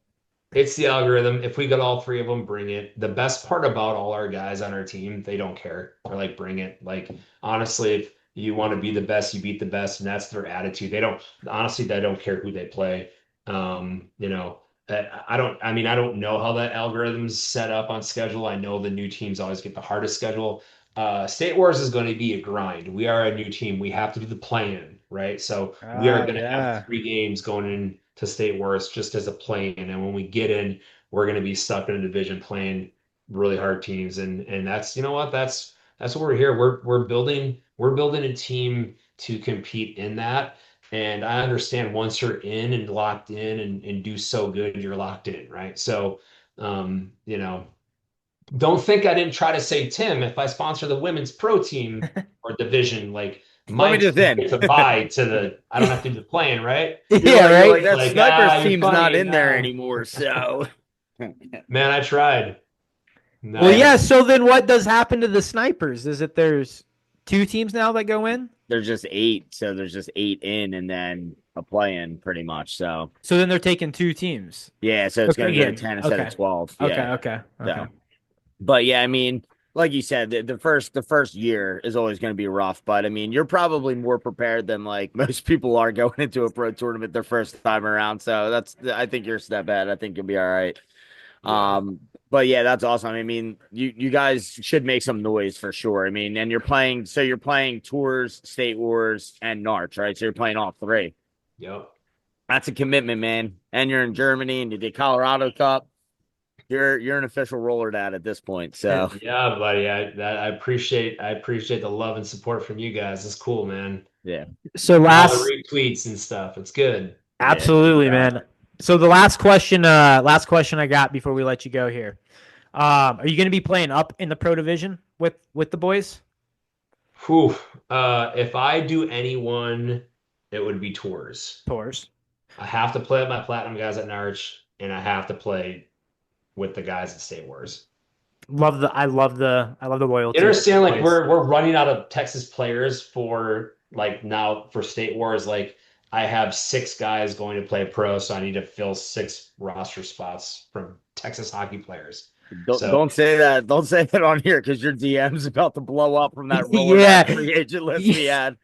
It's the algorithm. If we get all 3 of them, bring it. The best part about all our guys on our team, they don't care. They're like, bring it. Like, honestly, if you want to be the best, you beat the best, and that's their attitude. Honestly, they don't care who they play. You know, I don't, I mean, I don't know how that algorithm's set up on schedule. I know the new teams always get the hardest schedule. State Wars is going to be a grind. We are a new team. We have to do the plan, right? So we are Oh going to have yeah. 3 games going into State Wars just as a play-in. And when we get in, we're going to be stuck in a division playing really hard teams. And that's, you know what, that's what we're here. We're building a team to compete in that. And I understand once you're in and locked in and do so good, you're locked in, right? So, you know, don't think I didn't try to say, Tim, if I sponsor the women's pro team or division, like Let me my just team in. gets a bye to the, I don't have to do the playing, right? Yeah, You're like right. It's that like, snipers you're team's not funny. in there anymore. So Man, I tried. Well, yeah, yeah. No. So then, what does happen to the snipers? Is it there's two teams now that go in? there's just 8, so there's just 8 in and then a play in pretty much. So So then they're taking two teams. yeah, so it's Okay. gonna go Yeah. to 10 instead of Okay. 12. Okay. Yeah. Okay. Okay. So but yeah, I mean, like you said, the first year is always going to be rough. But I mean, you're probably more prepared than like most people are going into a pro tournament their first time around. So I think you're a step ahead. I think you'll be all right. Yeah. But yeah, that's awesome. I mean, you guys should make some noise for sure. I mean, and you're playing tours, state wars, and Narch, right? So you're playing all 3. Yep. That's a commitment, man. And you're in Germany, and you did Colorado Cup. You're an official roller dad at this point. So Yeah, buddy. I appreciate the love and support from you guys. It's cool, man. yeah, So And all the last, retweets and stuff. It's good. yeah. absolutely, man. So the last question I got before we let you go here. Are you going to be playing up in the pro division with the boys? Whew. If I do anyone, it would be tours. Tours. I have to play with my platinum guys at Narch, and I have to play with the guys at State Wars. I love the You loyalty. understand, like Boys. we're running out of Texas players for like now for State Wars. Like I have 6 guys going to play pro, so I need to fill 6 roster spots from Texas hockey players. So Don't say that. Don't say that on here because your DM's about to blow up from that roller that Yeah. free agent list we had.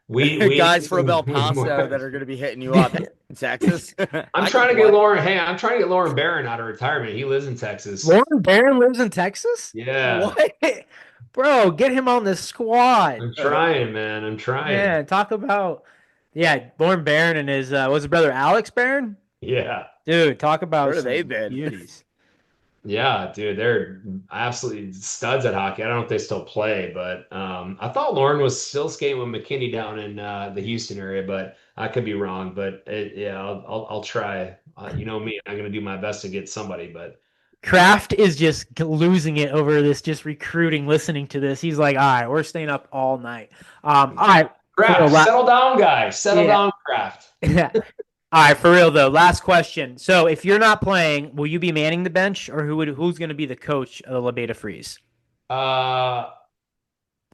we Guys from El Paso that are going to be hitting you up in Texas. I'm I trying can to get play. Lauren. Hey, I'm trying to get Lauren Barron out of retirement. He lives in Texas. Lauren Barron lives in Texas? Yeah, What? Bro, get him on the squad. I'm trying, man. I'm trying. Yeah, talk about Lauren Barron and his was his brother Alex Barron? Yeah. Dude, talk about Where have they some been? beauties. Yeah, dude, they're absolutely studs at hockey. I don't know if they still play, but I thought Lauren was still skating with McKinney down in the Houston area, but I could be wrong. But yeah, I'll try. You know me, I'm gonna do my best to get somebody. But Kraft is just losing it over this, just recruiting, listening to this. He's like, all right, we're staying up all night. All right, for real, Kraft, settle down, guys. Settle yeah. down, Kraft. Yeah. All right, for real though. Last question. So, if you're not playing, will you be manning the bench, or who's going to be the coach of the Labeda Freeze? Uh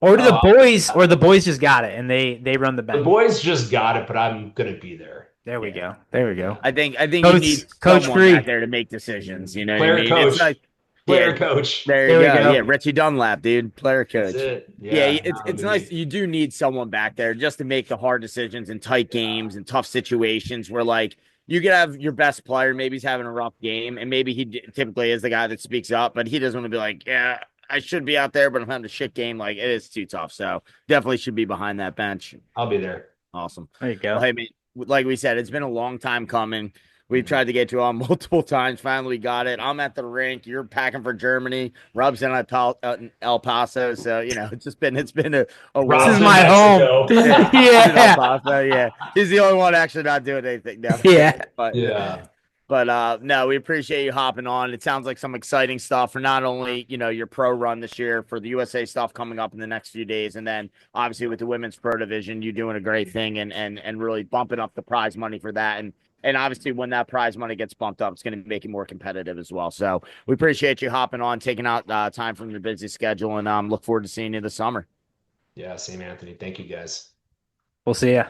Or do oh, the boys just got it and they run the the bench? boys just got it, but I'm gonna be there. There we Yeah, go. There we go. yeah. I think you need Coach someone back Free. there to make decisions. You know what I Player mean? It's coach, like, yeah, player coach. there you There we go. Yeah, go. Richie Dunlap, dude, player That's coach. it. Yeah, Yeah, it's nice. You do need someone back there just to make the hard decisions in tight games and tough situations where like you could have your best player, maybe he's having a rough game, and maybe typically is the guy that speaks up, but he doesn't want to be like, yeah, I should be out there, but I'm having a shit game. Like it is too tough. So definitely should be behind that bench. I'll be there. Awesome. There you Well, go. hey, man, like we said, it's been a long time coming. We've tried to get you on multiple times. Finally, got it. I'm at the rink. You're packing for Germany. Rob's in El Paso, so you know it's been a This whirl. is Rob's in my home. Mexico. Yeah, he's in El Yeah. Paso. Yeah, he's the only one actually not doing anything now. Yeah. but Yeah. but no, we appreciate you hopping on. It sounds like some exciting stuff for not only, your pro run this year, for the USA stuff coming up in the next few days, and then obviously with the women's pro division, you doing a great thing and really bumping up the prize money for that. And obviously when that prize money gets bumped up, it's going to make it more competitive as well. So we appreciate you hopping on, taking out time from your busy schedule, and look forward to seeing you this summer. Yeah, same Anthony. Thank you guys. We'll see ya.